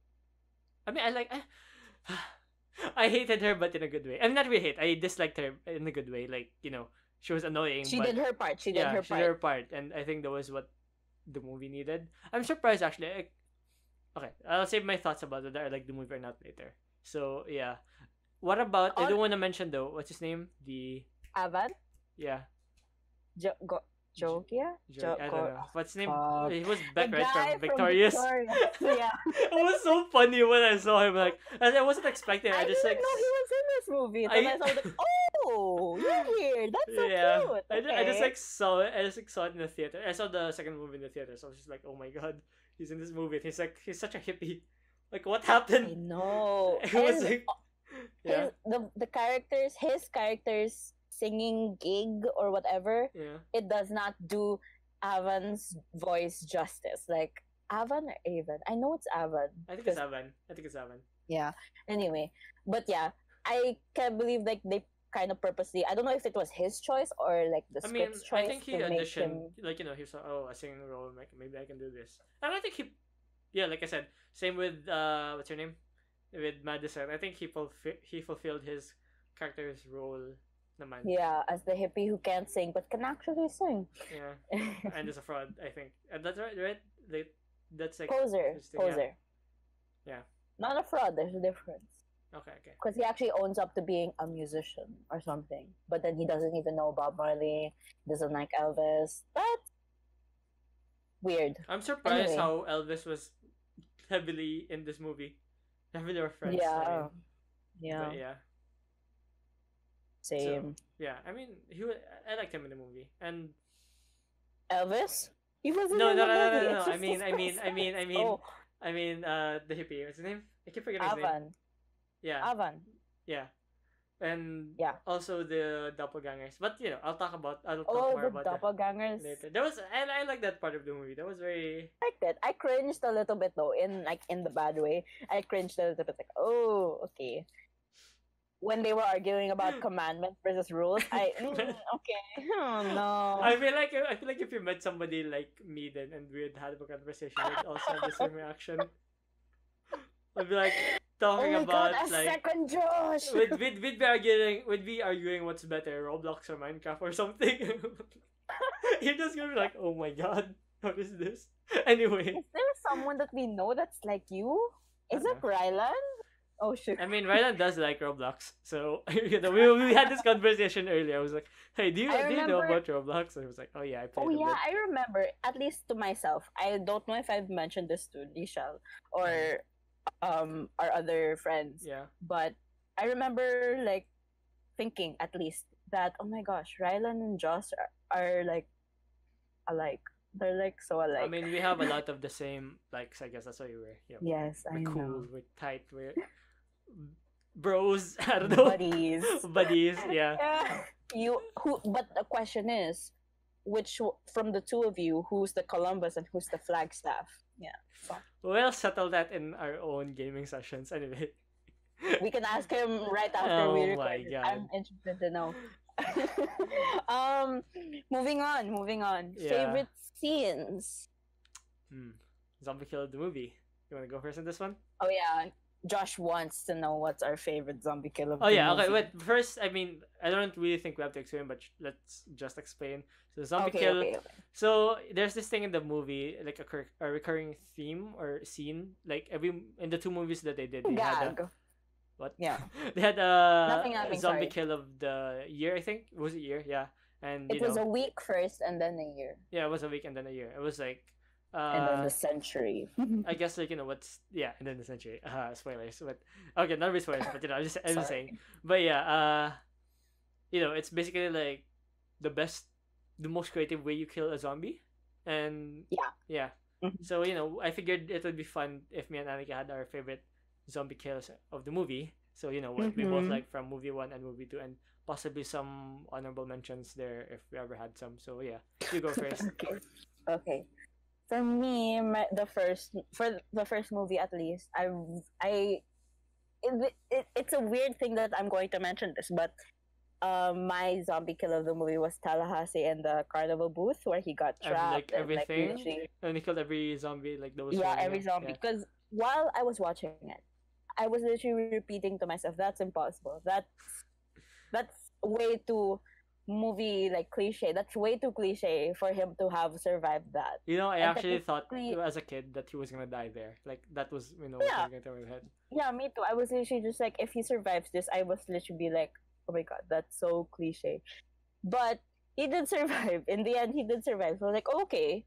I mean, I hated her, but in a good way. I mean, not really hate. I disliked her in a good way. Like, she was annoying. She but did her part. She did yeah, her she part. did her part, and I think that was what the movie needed. I'm surprised actually. Okay, I'll save my thoughts about whether I like the movie or not later. So yeah, what about? I On- don't want to mention though. What's his name? The Avan? yeah. Jo- go- Jogia? I don't know. What's his name? Fuck. He was The Beck, right? guy From from Victorious. Victorious. Yeah. It was so funny when I saw him. Like, I wasn't expecting it. I I just didn't like. know he was in this movie. Then I saw like, oh, you're here. That's so Yeah, cute. I just Okay. like saw it. I just like saw it in the theater. I saw the second movie in the theater, so I was just like, oh my god, he's in this movie. And he's such a hippie. Like, what I happened? know. It was And like, yeah, his characters singing gig or whatever, yeah. it does not do Avan's voice justice. Like Avan or Avon? I know it's Avan. I think it's 'cause- Avan. I think it's Avan. Yeah. Anyway, but yeah, I can't believe like they kind of purposely. I don't know if it was his choice or like the I mean, script's choice I think he to make auditioned. him. Like, he saw, oh, a singing role. Like, maybe I can do this. And I think yeah, like I said, same with what's her name, with Madison. I think he fulfilled his character's role. Naman. Yeah, as the hippie who can't sing but can actually sing. Yeah. And is a fraud, I think. And that's right, right? That's like Poser. interesting, yeah. Poser. Yeah. Not a fraud. There's a difference. Okay. Because he actually owns up to being a musician or something. But then he doesn't even know Bob Marley, doesn't like Elvis. That's weird. I'm surprised Anyway. how Elvis was heavily in this movie. Heavily referenced. I Yeah. mean. Yeah. But yeah. Same. Yeah. I mean, I liked him in the movie. And Elvis? He wasn't no, in no, the no, no, movie. no, no. It's I just mean, his I mean, I mean, I mean, Oh, I mean, the hippie. What's his name? I keep forgetting his name. Avan. Yeah. Avan. Yeah. And Yeah. also the doppelgangers. But I'll talk Oh, more the about doppelgangers. that later. There was I like that part of the movie. That was very I liked it. I cringed a little bit though, in the bad way. I cringed a little bit like, oh, okay. When they were arguing about commandments versus rules, okay. Oh no. I feel like if you met somebody like me then and we'd had a conversation, we'd also have the same reaction. I'd be like Oh talking my about god, a like second Josh! we'd be arguing what's better, Roblox or Minecraft or something. You're just gonna be like, oh my god, what is this? Anyway. Is there someone that we know that's like you? Is I it Rylan? Oh shit. I mean, Rylan does like Roblox, so we had this conversation earlier. I was like, "Hey, do you know remember- about Roblox?" And I was like, "Oh yeah, I played Oh a yeah, bit." I remember, at least to myself. I don't know if I've mentioned this to Lishal or our other friends. Yeah, But I remember like thinking at least that, oh my gosh, Rylan and Josh are like alike. They're like so alike. I mean, we have a lot of the same likes. I guess that's why we're yes, I we're know. cool, we're tight, we're bros. I don't know, Buddies. buddies. Yeah. But the question is, from the two of you, who's the Columbus and who's the Flagstaff? Yeah. We'll settle that in our own gaming sessions. Anyway. We can ask him right after we Oh my record. God. I'm interested to know. Moving on. Yeah. Favorite scenes. Zombie Kill the movie. You want to go first in this one? Oh yeah, Josh wants to know what's our favorite zombie kill of Oh the yeah, okay. movie. Wait, first, I mean, I don't really think we have to explain, but let's just explain. So zombie Okay, kill. okay. So there's this thing in the movie, like a recurring theme or scene, like in the two movies that they did. They had Gag. what? Yeah. They had Nothing, zombie sorry. kill of the year. I think was it year? Yeah, and It was a week first and then a year. yeah, it was a week and then a year. It was like And then the century. I guess like what's and then the century. Spoilers, but okay, not really spoilers, but I'm just Sorry. saying. But yeah, it's basically like the most creative way you kill a zombie, and yeah. Mhm. So I figured it would be fun if me and Anika had our favorite zombie kills of the movie. So what we both Mhm. like from movie 1 and movie 2, and possibly some honorable mentions there if we ever had some. So yeah, you go first. Okay. For me, for the first movie at least, it's a weird thing that I'm going to mention this, but my zombie kill of the movie was Tallahassee and the carnival booth where he got trapped and everything? literally- And he killed every zombie like those. every zombie. Because while I was watching it, I was literally repeating to myself, "That's impossible. That's way too movie like cliche. That's way too cliche for him to have survived that." I And actually thought technically- as a kid that he was gonna die there. Like that was what Yeah. was going through my head. Yeah, me too. I was literally just like, if he survives this, I was literally be like, oh my god, that's so cliche. But he did survive. In the end, he did survive. So like, okay,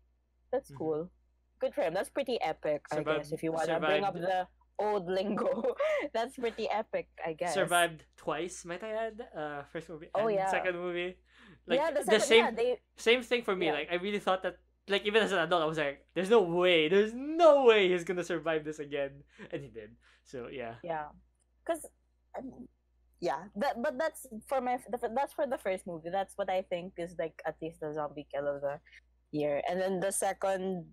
that's Mm-hmm. cool. Good for him. That's pretty epic, I guess. Survived, If you wanna bring up survived, the old lingo, that's pretty epic, I guess. survived twice. Might I add? First movie Oh and yeah, second movie, yeah. like The the second, yeah, they, same thing for me. yeah, Like I really thought that, like even as an adult, I was like, there's no way he's gonna survive this again, and he did. So yeah. yeah. Cause, yeah, but that's for that's for the first movie. That's what I think is like at least the zombie kill of the year. And then the second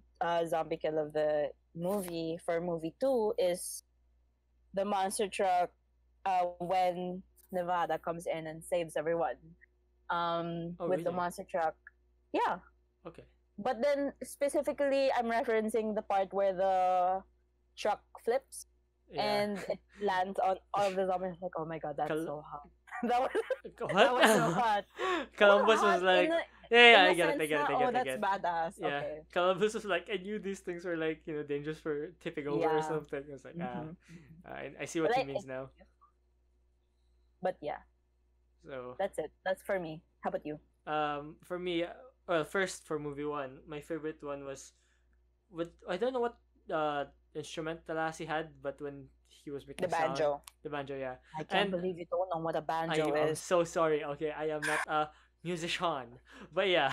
zombie kill of the movie for movie two is the monster truck when Nevada comes in and saves everyone Oh with the really? monster truck. Yeah, Okay. but then specifically, I'm referencing the part where the truck flips Yeah. and it lands on all of the zombies. Like, oh my god, that's Col- so hot. that was what? that was so hot. Well, Columbus was hot like, in yeah, a I get it, I sense get it, na, I oh, get it, I that's get it. badass. Yeah, Okay. Columbus was like, I knew these things were like, dangerous for tipping over or Yeah. something. I was like, Mm-hmm. I see what But he means now. but yeah, So, that's it. That's for me. How about you? for me, well, first for movie one, my favorite one was, with I don't know what instrument Talassi had, but when he was The making sound, banjo. the banjo, yeah. I can't And believe you don't know what a banjo I'm is. so sorry. Okay, I am not a musician, but yeah,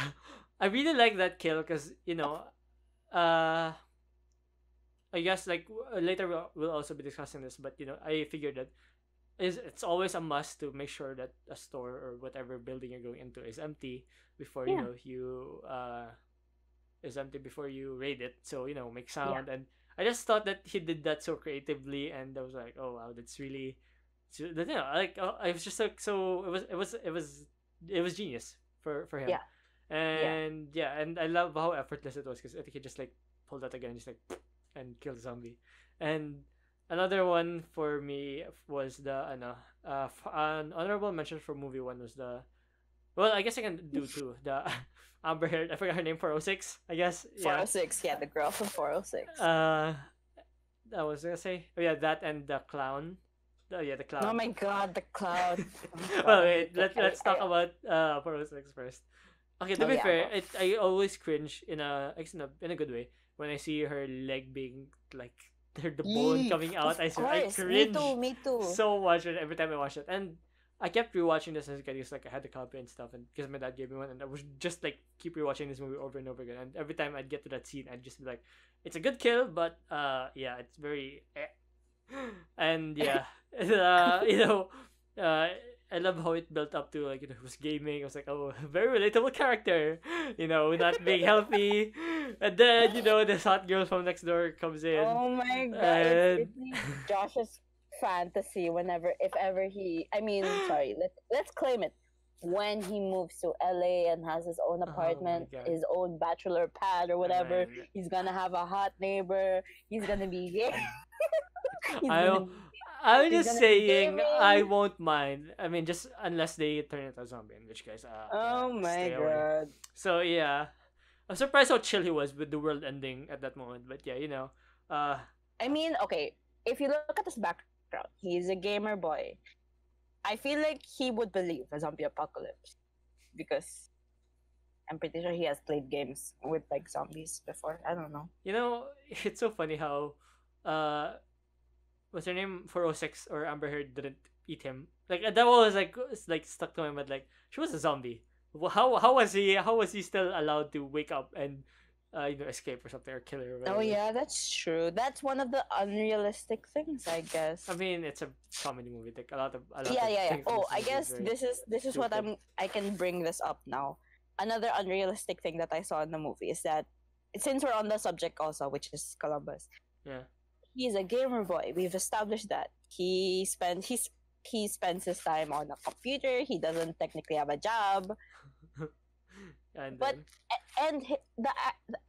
I really like that kill because uh, I guess like later we'll also be discussing this, but I figured that it's always a must to make sure that a store or whatever building you're going into is empty before Yeah. you is empty before you raid it. So make Yeah. sound, and I just thought that he did that so creatively, and I was like, oh wow, that's really, like I was just like, so it was genius for him. Yeah. Yeah. And yeah, and I love how effortless it was because I think he just like pulled out again, just like and killed the zombie. And another one for me was the an honorable mention for movie one was the, well, I guess I can do two, the Amber Heard, I forgot her name, 406, I guess. Yeah. 406. Yeah, the girl from 406. I was gonna say, oh yeah, that and the clown. Yeah, the Oh clown. my god, the cloud. Well, wait, let's I- talk about 406 first. Okay, to Oh, be yeah, fair, go. I always cringe in a good way when I see her leg being like the bone Yee, coming out. of I course. Me cringe too, me too. so much every time I watch it, and I kept rewatching this as a kid because like I had the copy and stuff, and because my dad gave me one, and I was just like keep rewatching this movie over and over again, and every time I'd get to that scene, I'd just be like, it's a good kill, but yeah, it's very and yeah, uh, I love how it built up to like it was gaming. I was like, oh, very relatable character, not being healthy, and then this hot girl from next door comes in, Oh my god, and it's Josh's fantasy whenever, if ever he, I mean, sorry, let's claim it. When he moves to LA and has his own oh my apartment, god, his own bachelor pad or whatever, man. he's gonna have a hot neighbor. He's gonna be gay. he's I gonna I'm he's just gonna be saying I gaming. won't mind. I mean, just unless they turn it a zombie, in which case, yeah, Oh my stay away. god. So yeah, I'm surprised how chill he was with the world ending at that moment. But yeah, I mean, okay, if you look at his background, he's a gamer boy. I feel like he would believe a zombie apocalypse because I'm pretty sure he has played games with like zombies before. I don't know. it's so funny how, uh, what's her name, 406 or Amber Heard didn't eat him. Like that was like it's like stuck to my mind. Like she was a zombie. How was he still allowed to wake up and escape or something or kill her or Oh whatever? yeah, that's true. That's one of the unrealistic things, I guess. I mean, it's a comedy movie. Like a lot Yeah, of yeah, yeah. things in Oh, this I movie guess very this is what stupid. I can bring this up now. Another unrealistic thing that I saw in the movie is that since we're on the subject also, which is Columbus, Yeah. he's a gamer boy. We've established that. He spends his time on a computer. He doesn't technically have a job. And But then and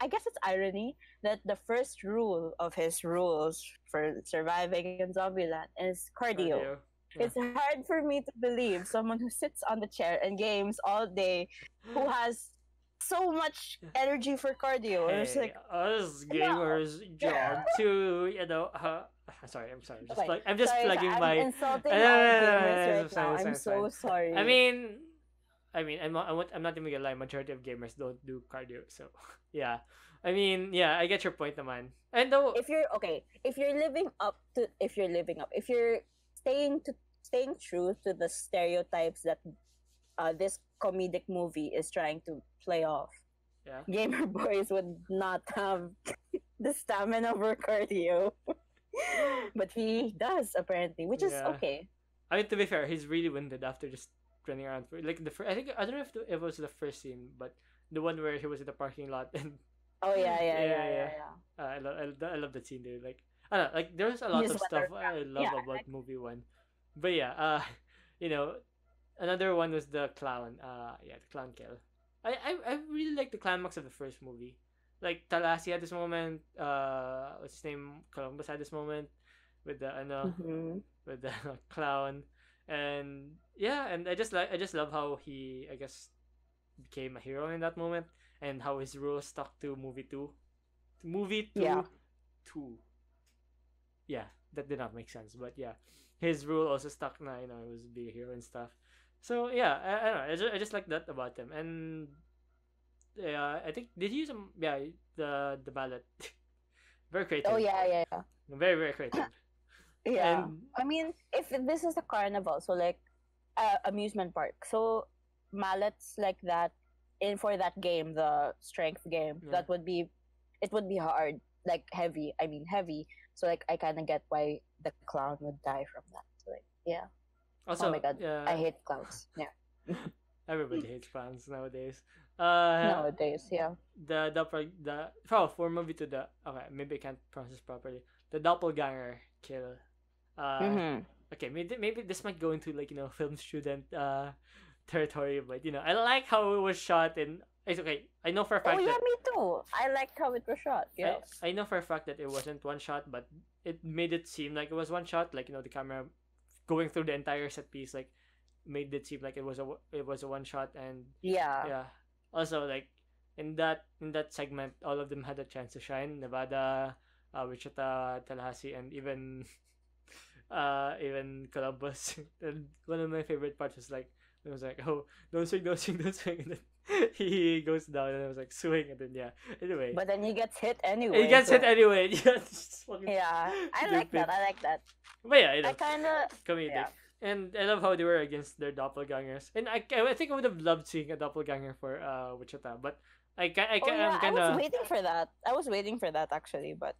I guess it's irony that the first rule of his rules for surviving in Zombieland is cardio. cardio. Yeah. It's hard for me to believe someone who sits on the chair and games all day, who has so much energy for cardio. It's Hey, like, us come on. gamers job to sorry, Okay, I'm just sorry, plugging I'm my insulting no, all no, no, no, gamers no, right it's now. fine, it's I'm fine, it's so fine. sorry. I mean, I mean, I'm not even gonna lie. Majority of gamers don't do cardio, so yeah. I mean, yeah, I get your point, naman. And though, If you're okay, if you're staying to staying true to the stereotypes that this comedic movie is trying to play off, yeah, gamer boys would not have the stamina for cardio. But he does apparently, which is yeah. okay. I mean, to be fair, he's really winded after just running around for like the first. I think I don't know if it was the first scene, but the one where he was in the parking lot and Oh yeah, yeah, yeah, yeah, yeah. yeah, yeah. I love that scene, dude. Like, I don't know, like there's a lot He's of stuff I watercraft. love Yeah, about movie one, but yeah, you know, another one was the clown. Yeah, the clown kill. I really like the climax of the first movie. Like Talassi had this moment. What's his name? Columbus had this moment with the mm-hmm. with the clown, and yeah, and I just love how he, I guess, became a hero in that moment, and how his role stuck to movie two. Movie Yeah. two. Yeah, that did not make sense, but yeah, his rule also stuck. Na, it was be a hero and stuff. So yeah, I don't know. I just like that about him, and yeah, I think did he use some, yeah, the ballot. Very Oh creative, yeah, yeah, yeah. very very creative, Yeah. and I mean, if this is a carnival, so like amusement park, so mallets like that in for that game, the strength game, yeah. that would be it would be hard, like heavy. I mean heavy. So like I kind of get why the clown would die from that. So, like yeah. Oh Also, my god, I yeah, hate clowns. Yeah. everybody hates clowns nowadays. Nowadays, yeah. The for movie to the, okay, maybe I can't pronounce this properly. The doppelganger kill. Uh, Mm-hmm. okay, maybe this might go into like film student territory, but I like how it was shot in. It's okay. I know for a Oh fact yeah, that me too. I liked how it was shot. I Yes. I know for a fact that it wasn't one shot, but it made it seem like it was one shot. Like the camera going through the entire set piece, like made it seem like it was a one shot, and Yeah. yeah. Also, like in that segment, all of them had a chance to shine. Nevada, Wichita, Tallahassee, and even Columbus. And one of my favorite parts was like it was like, oh, don't swing, don't swing, don't swing, and then he goes down, and I was like swing, and then yeah. Anyway, But then he gets hit he anyway. gets hit So anyway. Yeah, it's just fucking yeah, I like stupid. that. I like that. But yeah, I kind of comedic. yeah. And I love how they were against their doppelgangers. And I think I would have loved seeing a doppelganger for Wichita, but Oh yeah, I'm I kind was of, waiting for that. I was waiting for that actually, but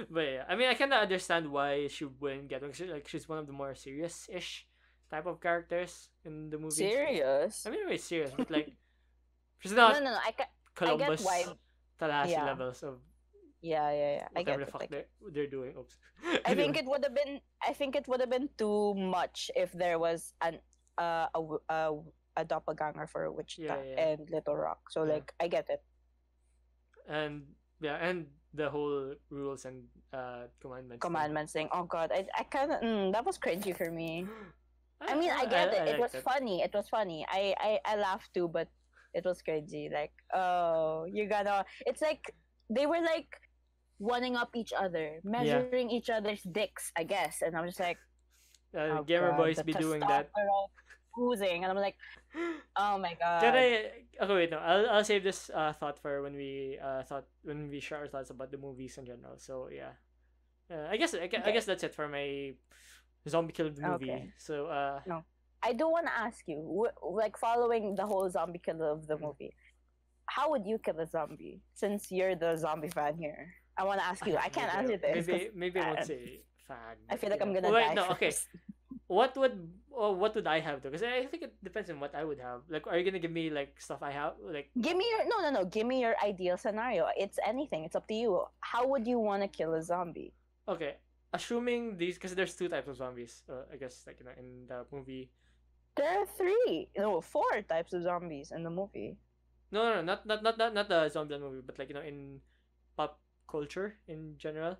but yeah, I mean, I kind of understand why she wouldn't get one. 'Cause she's one of the more serious-ish type of characters in the movie. serious. I mean, really serious, but like she's No, not no, no. I get Columbus, why. Tallahassee Yeah, levels of yeah, yeah, yeah. I whatever get the it. fuck Like, they're doing. Oops. I think Anyway, it would have been. I think it would have been too much if there was a doppelganger for yeah, Wichita yeah, and Little Rock. So yeah, like, I get it. and yeah, and the whole rules and commandments thing. Commandments thing. Oh god, I kind of that was cringy for me. I mean, I I, get it. I It was liked it. funny. It was funny. I laughed too, but it was cringy. Like, oh, you're gonna. It's like they were like one up each other, Yeah, measuring each other's dicks, I guess. And I'm just like, oh gamer god, boys the be doing that. testosterone oozing, and I'm like, oh my Can god. I? Okay, wait. No, I'll save this thought for when we share our thoughts about the movies in general. So yeah, I Okay, guess that's it for my zombie kill movie. okay. So No, I do want to ask you, like following the whole zombie killer of the movie, how would you kill a zombie? Since you're the zombie fan here, I want to ask you. I can't answer this because maybe I won't say fag, I but feel like I'm well, gonna wait, die no, okay. first. What would I have though? Because I think it depends on what I would have. Like, are you gonna give me like stuff I have? Like, Give me your no, no, no. Give me your ideal scenario. It's anything. It's up to you. How would you want to kill a zombie? okay, assuming these, because there's two types of zombies. I guess like in the movie. There are three, no, four types of zombies in the movie. No, not the zombie movie, but like in pop culture in general.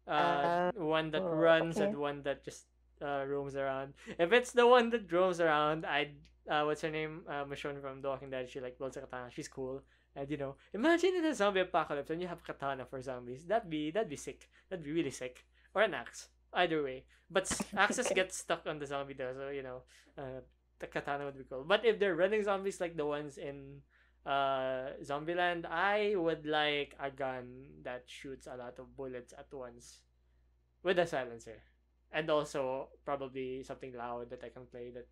One that runs Okay. and one that just roams around. If it's the one that roams around, I'd what's her name? Michonne from The Walking Dead. She like builds a katana. She's cool. And imagine in a zombie apocalypse and you have katana for zombies. That'd be sick. That'd be really sick. Or an axe. Either way. But axes Okay. get stuck on the zombie though, so the katana would be cool. But if they're running zombies like the ones in Zombieland, I would like a gun that shoots a lot of bullets at once with a silencer, and also probably something loud that I can play that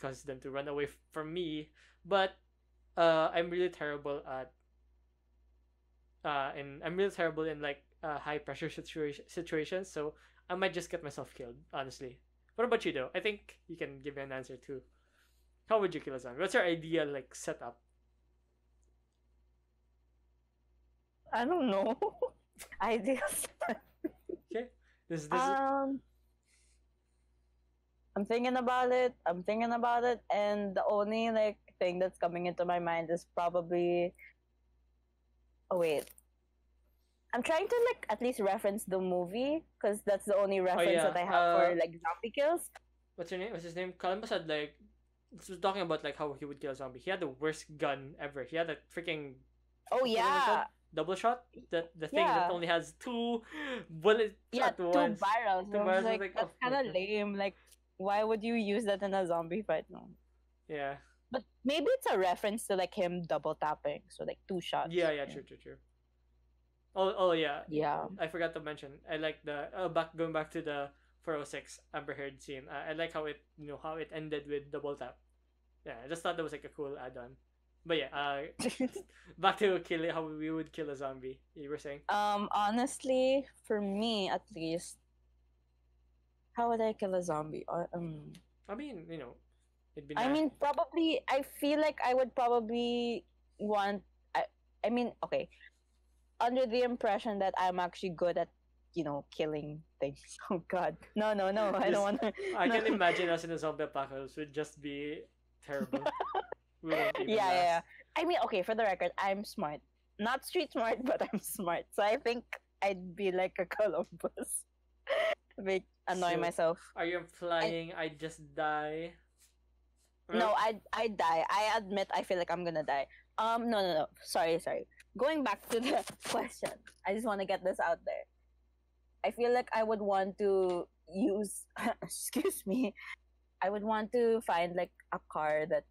causes them to run away from me. But I'm really terrible at and I'm really terrible in like high pressure situations, so I might just get myself killed. Honestly, what about you though? I think you can give me an answer too. How would you kill a zombie? What's your ideal like setup? I don't know. Ideas. Okay, this Um, I'm thinking about it. I'm thinking about it, and the only like thing that's coming into my mind is probably. Oh wait, I'm trying to like at least reference the movie because that's the only reference yeah. that I have for like zombie kills. What's your name? What's his name? Columbus had like this was talking about like how he would kill a zombie. He had the worst gun ever. He had a freaking Oh what was it called? yeah, Double shot. The thing that yeah, only has two bullets yeah. at Two once. barrels. Two I was barrels. I was like, like, that's oh my kind of god. lame. Like, why would you use that in a zombie fight? No. Yeah. But maybe it's a reference to like him double tapping, so like two shots. Yeah. Yeah. True. True. True. Oh. Yeah. Yeah. I forgot to mention. I like the going back to the 406 Amber Heard scene. I like how how it ended with double tap. Yeah. I just thought that was like a cool add-on. But yeah. Back to how we would kill a zombie. You were saying. Honestly, for me at least, how would I kill a zombie? I mean, it'd be I nice. mean, probably. I feel like I would probably want. I mean, okay. Under the impression that I'm actually good at, killing things. Oh God, no, no, no! I don't want to. I can imagine us in a zombie apocalypse would just be terrible. We won't even Yeah, yeah, yeah. last. I mean, okay. For the record, I'm smart. Not street smart, but I'm smart. So I think I'd be like a Columbus. Make annoy So, myself. are you implying I just die? No, Well, I die. I admit I feel like I'm gonna die. No, no, no. Sorry, sorry. Going back to the question, I just want to get this out there. I feel like I would want to use, excuse me, I would want to find like a car that,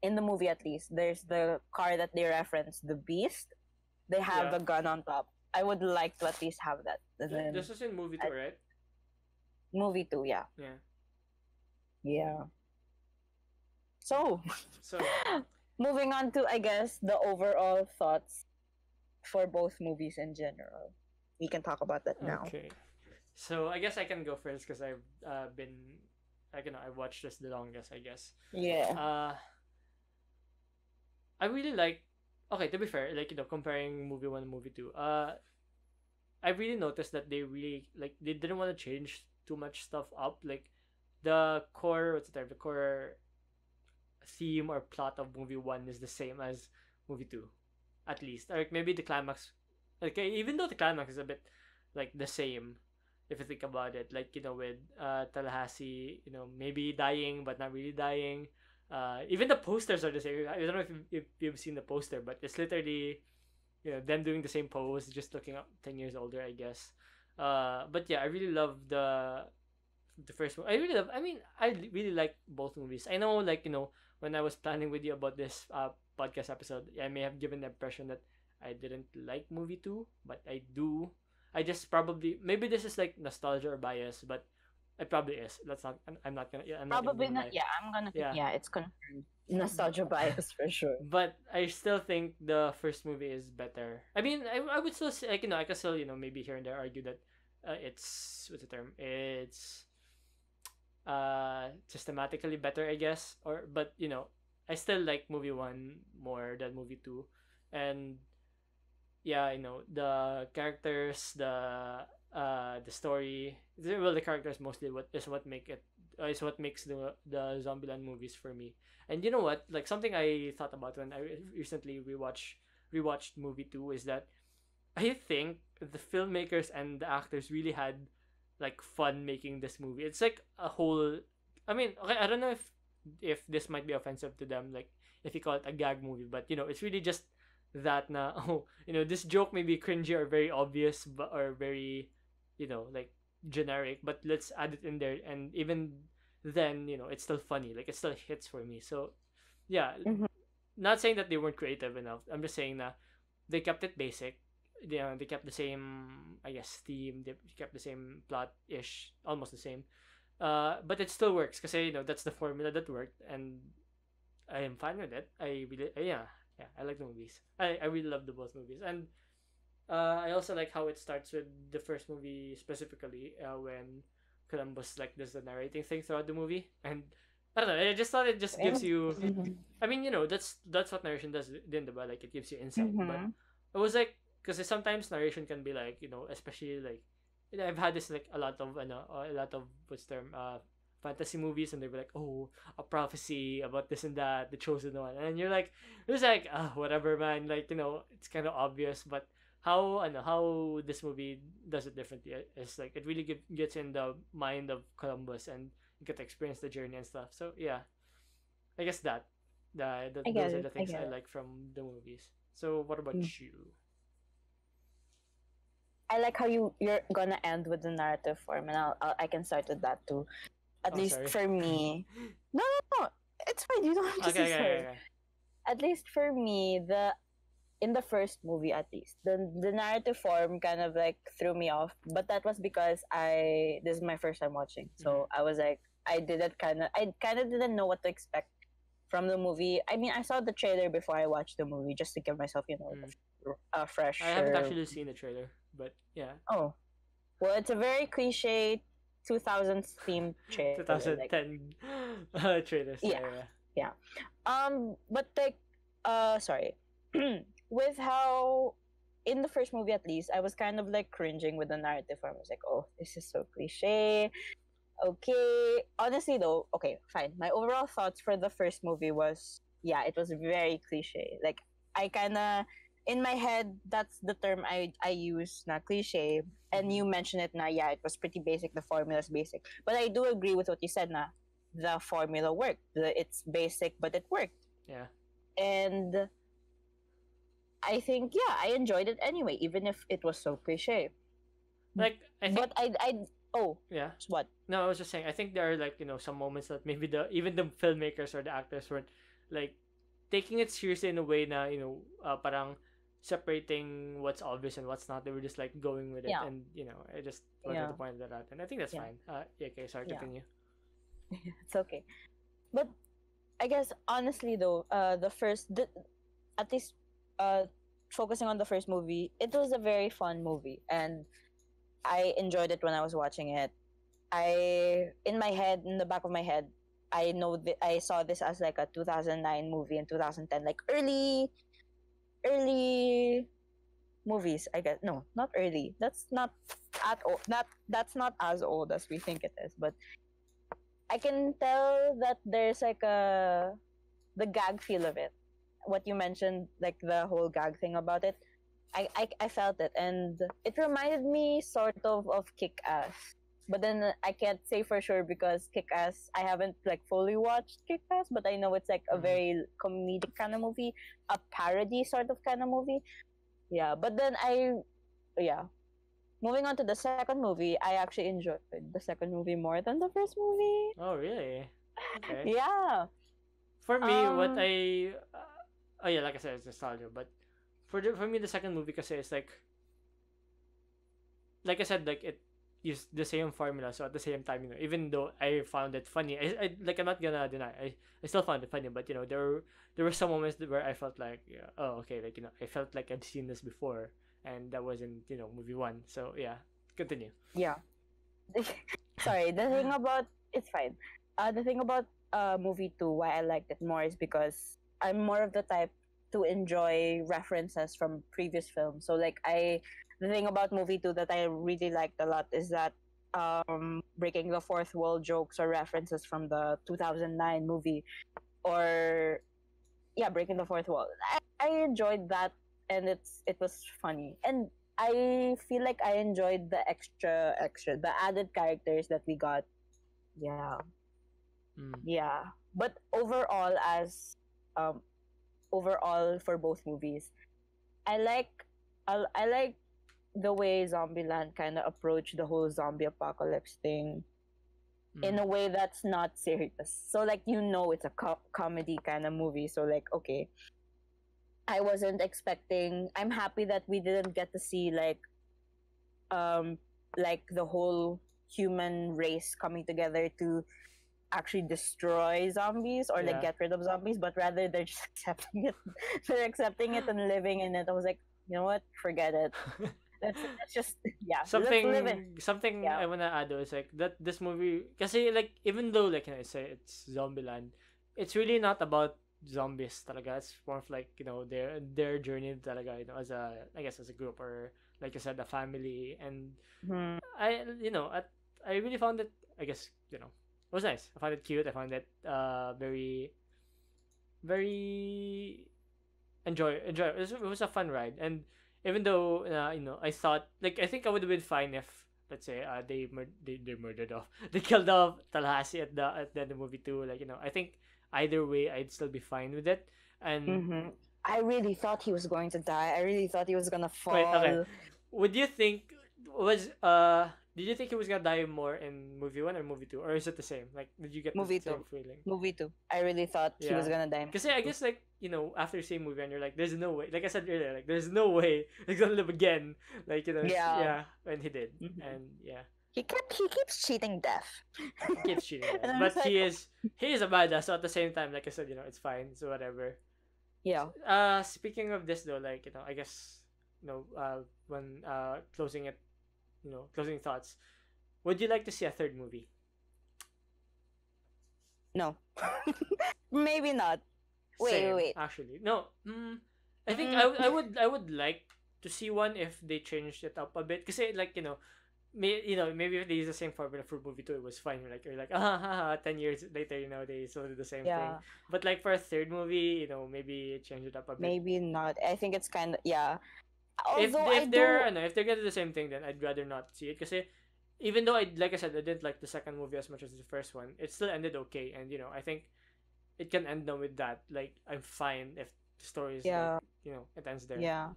in the movie at least, there's the car that they reference, the Beast. They have yeah. the gun on top. I would like to at least have that. And then This is in movie too, right? movie too, yeah, Yeah. yeah. So So, moving on to, I guess, the overall thoughts for both movies in general. We can talk about that now. okay. So, I guess I can go first because I've been, I watched this the longest, I guess. Yeah. I really like, okay, to be fair, like, comparing movie one and movie two, I really noticed that they really, like, they didn't want to change too much stuff up. Like, the core theme or plot of movie one is the same as movie two, at least. Like maybe the climax, okay, even though the climax is a bit like the same, if you think about it, like with Tallahassee, maybe dying but not really dying. Even the posters are the same. I don't know if you've seen the poster, but it's literally them doing the same pose, just looking up 10 years older, I guess. But yeah, I really love the first one. I really like both movies. I know, like, when I was planning with you about this podcast episode, I may have given the impression that I didn't like movie two, but I do. I just probably, maybe this is like nostalgia or bias, but it probably is. Let's not. I'm not gonna. Yeah, I'm not Probably gonna not. lie. Yeah, I'm gonna. Yeah. Yeah, it's confirmed. Nostalgia bias for sure. But I still think the first movie is better. I mean, I would still say, like, I can still, maybe here and there argue that it's, what's the term? It's systematically better, I guess. But I still like movie one more than movie two, and yeah, the characters, the story. Well, the characters mostly what make it is what makes the Zombieland movies for me. And you know what? Like, something I thought about when I recently rewatched movie two is that I think the filmmakers and the actors really had like fun making this movie. It's like a whole. I mean, okay, I don't know if this might be offensive to them, like if you call it a gag movie, but it's really just that na oh, this joke may be cringy or very obvious, but or very like generic, but let's add it in there. And even then it's still funny. Like it still hits for me. So yeah, Mhm. not saying that they weren't creative enough. I'm just saying that they kept it basic. They kept the same, I guess, theme. They kept the same plot ish, almost the same. But it still works because that's the formula that worked, and I am fine with it. I really, yeah, I like the movies. I really love the both movies, and I also like how it starts with the first movie specifically, when Columbus like does the narrating thing throughout the movie, and I don't know. I just thought it just gives you. Mhm. I mean, that's what narration does, din, diba? Like it gives you insight, but Mhm. it was like because sometimes narration can be like especially like I've had this like a lot of a lot of what's the term fantasy movies, and they were like, oh, a prophecy about this and that, the chosen one, and you're like, it's like, whatever, man, like it's kind of obvious, but how I know how this movie does it differently is like it really gets in the mind of Columbus, and you get to experience the journey and stuff. So yeah, I guess I get those are it. the I things get I it. like from the movies. So what about Mm. you? I like how you're gonna end with the narrative form, and I can start with that too. At Oh, least sorry. for me. No, no, no. It's fine. You don't have to Okay, say okay, okay, sorry. okay. At least for me, the in the first movie, at least the narrative form kind of like threw me off. But that was because I this is my first time watching, Mm-hmm. so I was like, I kind of didn't know what to expect from the movie. I mean, I saw the trailer before I watched the movie just to give myself, Mm. a I haven't fresher. actually seen the trailer, but yeah, Oh, well, it's a very cliche 2000s themed trailer. Like, 2010 trailers. yeah, Yeah, yeah. yeah. But like, sorry, with how in the first movie at least, I was kind of like cringing with the narrative. I was like, oh, this is so cliche. Okay, honestly though, okay, fine. My overall thoughts for the first movie was, yeah, it was very cliche. Like, I kind of in my head, that's the term I use, na cliche. And Mm-hmm. you mentioned it, na, yeah, it was pretty basic. The formula's basic, but I do agree with what you said, na the formula worked. It's basic, but it worked. Yeah. And I think, yeah, I enjoyed it anyway, even if it was so cliche. Like I think But oh, yeah. what? No, I was just saying. I think there are like some moments that maybe the even the filmmakers or the actors weren't like taking it seriously in a way na parang separating what's obvious and what's not. They were just like going with it, Yeah, and I just wanted yeah, to point that out, and I think that's yeah, fine. Yeah, okay, sorry, yeah. continue. It's okay. But I guess honestly though, at least uh, focusing on the first movie, it was a very fun movie, and I enjoyed it when I was watching it. In my head, in the back of my head, I know that I saw this as like a 2009 movie in 2010, like early movies. I guess no, not early. That's not at old. That's not as old as we think it is. But I can tell that there's like the gag feel of it. What you mentioned, like the whole gag thing about it, I felt it, and it reminded me sort of Kick Ass. But then I can't say for sure because Kick Ass, I haven't like fully watched Kick Ass, but I know it's like a Mm-hmm. very comedic kind of movie, a parody sort of kind of movie. Yeah, but then yeah. Moving on to the second movie, I actually enjoyed the second movie more than the first movie. Oh, really? Okay. Yeah. For me, what Um. I oh yeah, like I said, it's nostalgia. But for me, the second movie kasi is like I said, like it used the same formula. So at the same time, even though I found it funny, I'm not gonna deny, I still found it funny. But there were some moments where I felt like, yeah, oh, okay, like I felt like I've seen this before, and that wasn't movie one. So yeah, continue. Yeah. Sorry. The thing about it's fine. The thing about movie two, why I liked it more is because I'm more of the type to enjoy references from previous films. So like the thing about movie two that I really liked a lot is that breaking the fourth wall jokes or references from the 2009 movie, or yeah, breaking the fourth wall. I enjoyed that, and it was funny, and I feel like I enjoyed the the added characters that we got. Yeah, Mm. yeah. But um overall for both movies, I like I like the way Zombieland kind of approached the whole zombie apocalypse thing. in a way that's not serious. So like it's a comedy kind of movie. So like okay, I wasn't expecting. I'm happy that we didn't get to see um like the whole human race coming together to actually destroy zombies or like Yeah. get rid of zombies, but rather they're just accepting it. They're accepting it and living in it. I was like, you know what? Forget it. Let's just yeah. Let's live it. Something Yeah. I wanna add though is like that this movie, kasi like even though like I say it's Zombieland, it's really not about zombies talaga. It's more of like their journey talaga, as a, I guess, as a group, or like you said, a family. And Mhm. I really found it, I guess, it was nice. I found it cute. I found it very, very enjoy. It was a fun ride. And even though I thought, like, I think I would have been fine if, let's say, they murdered off they killed off Tallahassee at the end of the movie too. Like, I think either way I'd still be fine with it. And Mhm. I really thought he was going to die. I really thought he was gonna wait, okay. fall. Would you think was did you think he was gonna die more in movie one or movie two, or is it the same? Like, did you get the Movie same two. feeling? Movie two. I really thought he was Yeah. gonna die. Because I guess, like, after seeing movie and you're like, there's no way. Like I said earlier, like, there's no way he's gonna live again. Like, Yeah. yeah, and he did. Mhm. And yeah, He keeps cheating death. he keeps cheating. And Yeah. I'm But just like, he is a badass. So at the same time, like I said, it's fine. So whatever. yeah. Speaking of this though, like, I guess, when closing thoughts. Would you like to see a third movie? No. Maybe not. Same, Wait. actually. No. I think Mm, I would like to see one if they changed it up a bit. Because, like, maybe if they use the same formula for movie two, it was fine. You're like, 10 years later, they still do the same thing. yeah. But like for a third movie, maybe change it up a bit. Maybe not. I think it's kind of yeah. If Although I if they're do. ano, if they're gonna do the same thing, then I'd rather not see it. Because even though like I said, I didn't like the second movie as much as the first one, it still ended okay. And I think it can end now with that. Like, I'm fine if the story is like, Yeah. it ends there. Yeah.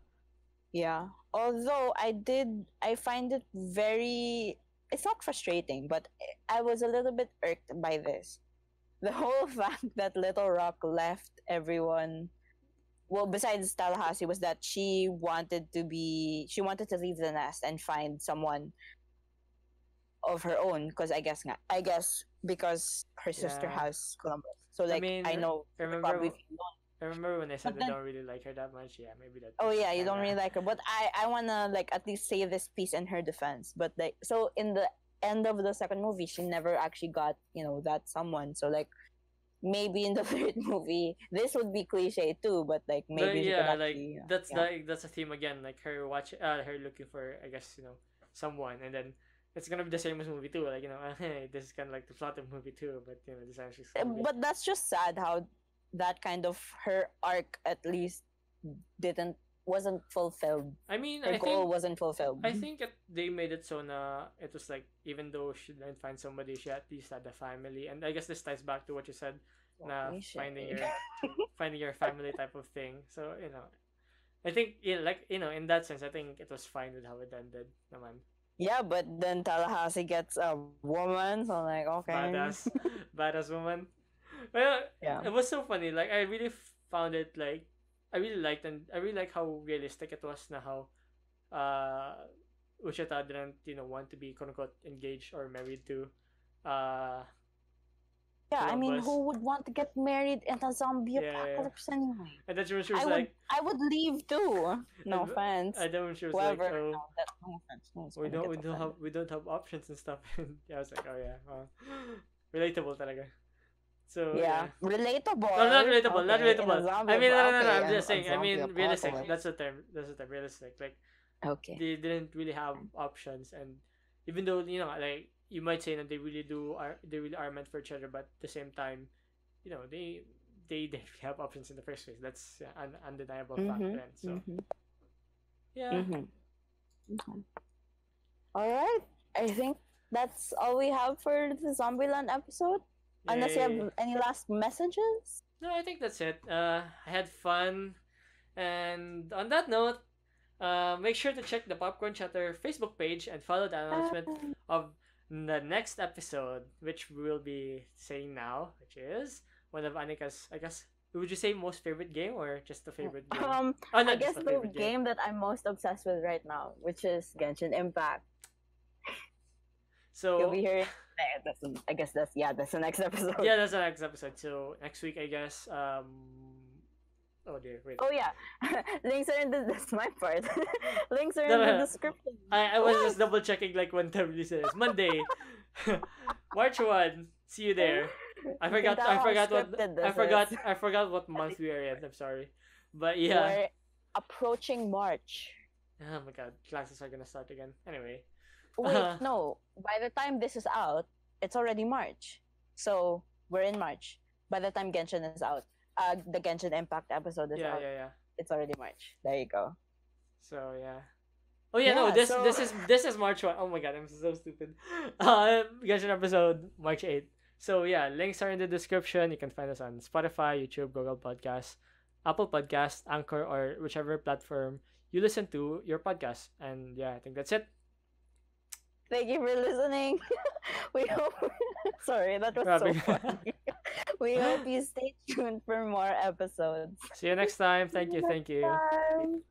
Yeah. Although I find it very. It's not frustrating, but I was a little bit irked by this. The whole fact that Little Rock left everyone. Well, besides Tallahassee, was that she wanted to leave the nest and find someone of her own, because I guess because her sister Yeah. has Columbus. So I like mean, I know she remember probably feel lonely. I remember when I said But I then don't really like her that much. Yeah, maybe that. oh Was yeah, you don't kinda. really like her, but I wanna like at least say this piece in her defense. But like so in the end of the second movie, she never actually got that someone. So like maybe in the third movie, this would be cliche too, but like But maybe she could yeah, like actually yeah. that's a theme again. Like her looking for, I guess, someone, and then it's gonna be the same as movie two. Like, hey, this is kind of like the plot of movie two, but this actually gonna be. But that's just sad how that kind of her arc at least didn't wasn't fulfilled. I mean, Her goal wasn't fulfilled. I think they made it so na it was like, even though she didn't find somebody, she at least had a family. And I guess this ties back to what you said, na Cliche. finding your family type of thing. So, I think, like, in that sense, I think it was fine with how it ended. Naman. Yeah, but then Tallahassee gets a woman, so I'm like, okay. Badass, badass woman. Well, Yeah. it was so funny. Like, I really found it, like, I really liked, and I really like how realistic it was, na how uh Uchita didn't want to be quote unquote engaged or married to uh Yeah, I mean, Columbus. who would want to get married in a zombie Yeah, yeah. apocalypse anyway? And then she was I would like, I would leave too. No and, offense. and then she was Whoever. like, oh, No, that's no offense. No one's we gonna don't get we don't have offended. we don't have options and stuff. And yeah, I was like, oh yeah, relatable talaga. So Yeah, yeah. relatable. No, not relatable, not Okay, in a relatable. zombie I mean, no, no, no, okay, I'm just a saying. I zombie mean, realistic. apocalypse. That's the term. That's the term. Realistic. Like, Okay. they didn't really have options, and even though, like, you might say that they really are meant for each other, but at the same time, they didn't really have options in the first place. That's an undeniable fact. Mhm. Then, so Mhm. yeah. Mhm. Okay. All right. I think that's all we have for the Zombieland episode. Unless you Yay. have any last messages. No, I think that's it. I had fun, and on that note, make sure to check the Popcorn Chatter Facebook page and follow the announcement of the next episode, which we will be saying now, which is one of Anika's, I guess, would you say most favorite game or just the favorite game? Oh, I not guess just the the favorite game. game that I'm most obsessed with right now, which is Genshin Impact. You'll So be hearing. I guess that's the next episode. yeah, that's the next episode. So next week, I guess. Oh dear, wait. Oh yeah, links are in the. That's my part. Links are No, in no, the no. description. I was just double checking like when time release is. Monday, March 1. See you there. I You can forgot. tell I how forgot what. scripted I this forgot. is. I forgot what month we are in. I'm sorry, but yeah. We're approaching March. Oh my god, classes are gonna start again. Anyway. Wait, no. By the time this is out, it's already March. So we're in March. By the time Genshin is out, the Genshin Impact episode is Yeah, out. yeah. It's already March. There you go. So yeah. Oh yeah, no. Yeah, This so- this is March 1. Oh my god, I'm so stupid. Genshin episode March 8th. So yeah, links are in the description. You can find us on Spotify, YouTube, Google Podcasts, Apple Podcasts, Anchor, or whichever platform you listen to your podcast. And yeah, I think that's it. Thank you for listening. We hope. Sorry, that was so Grabe. funny. We hope you stay tuned for more episodes. See you next time. Thank you. Thank you. Bye.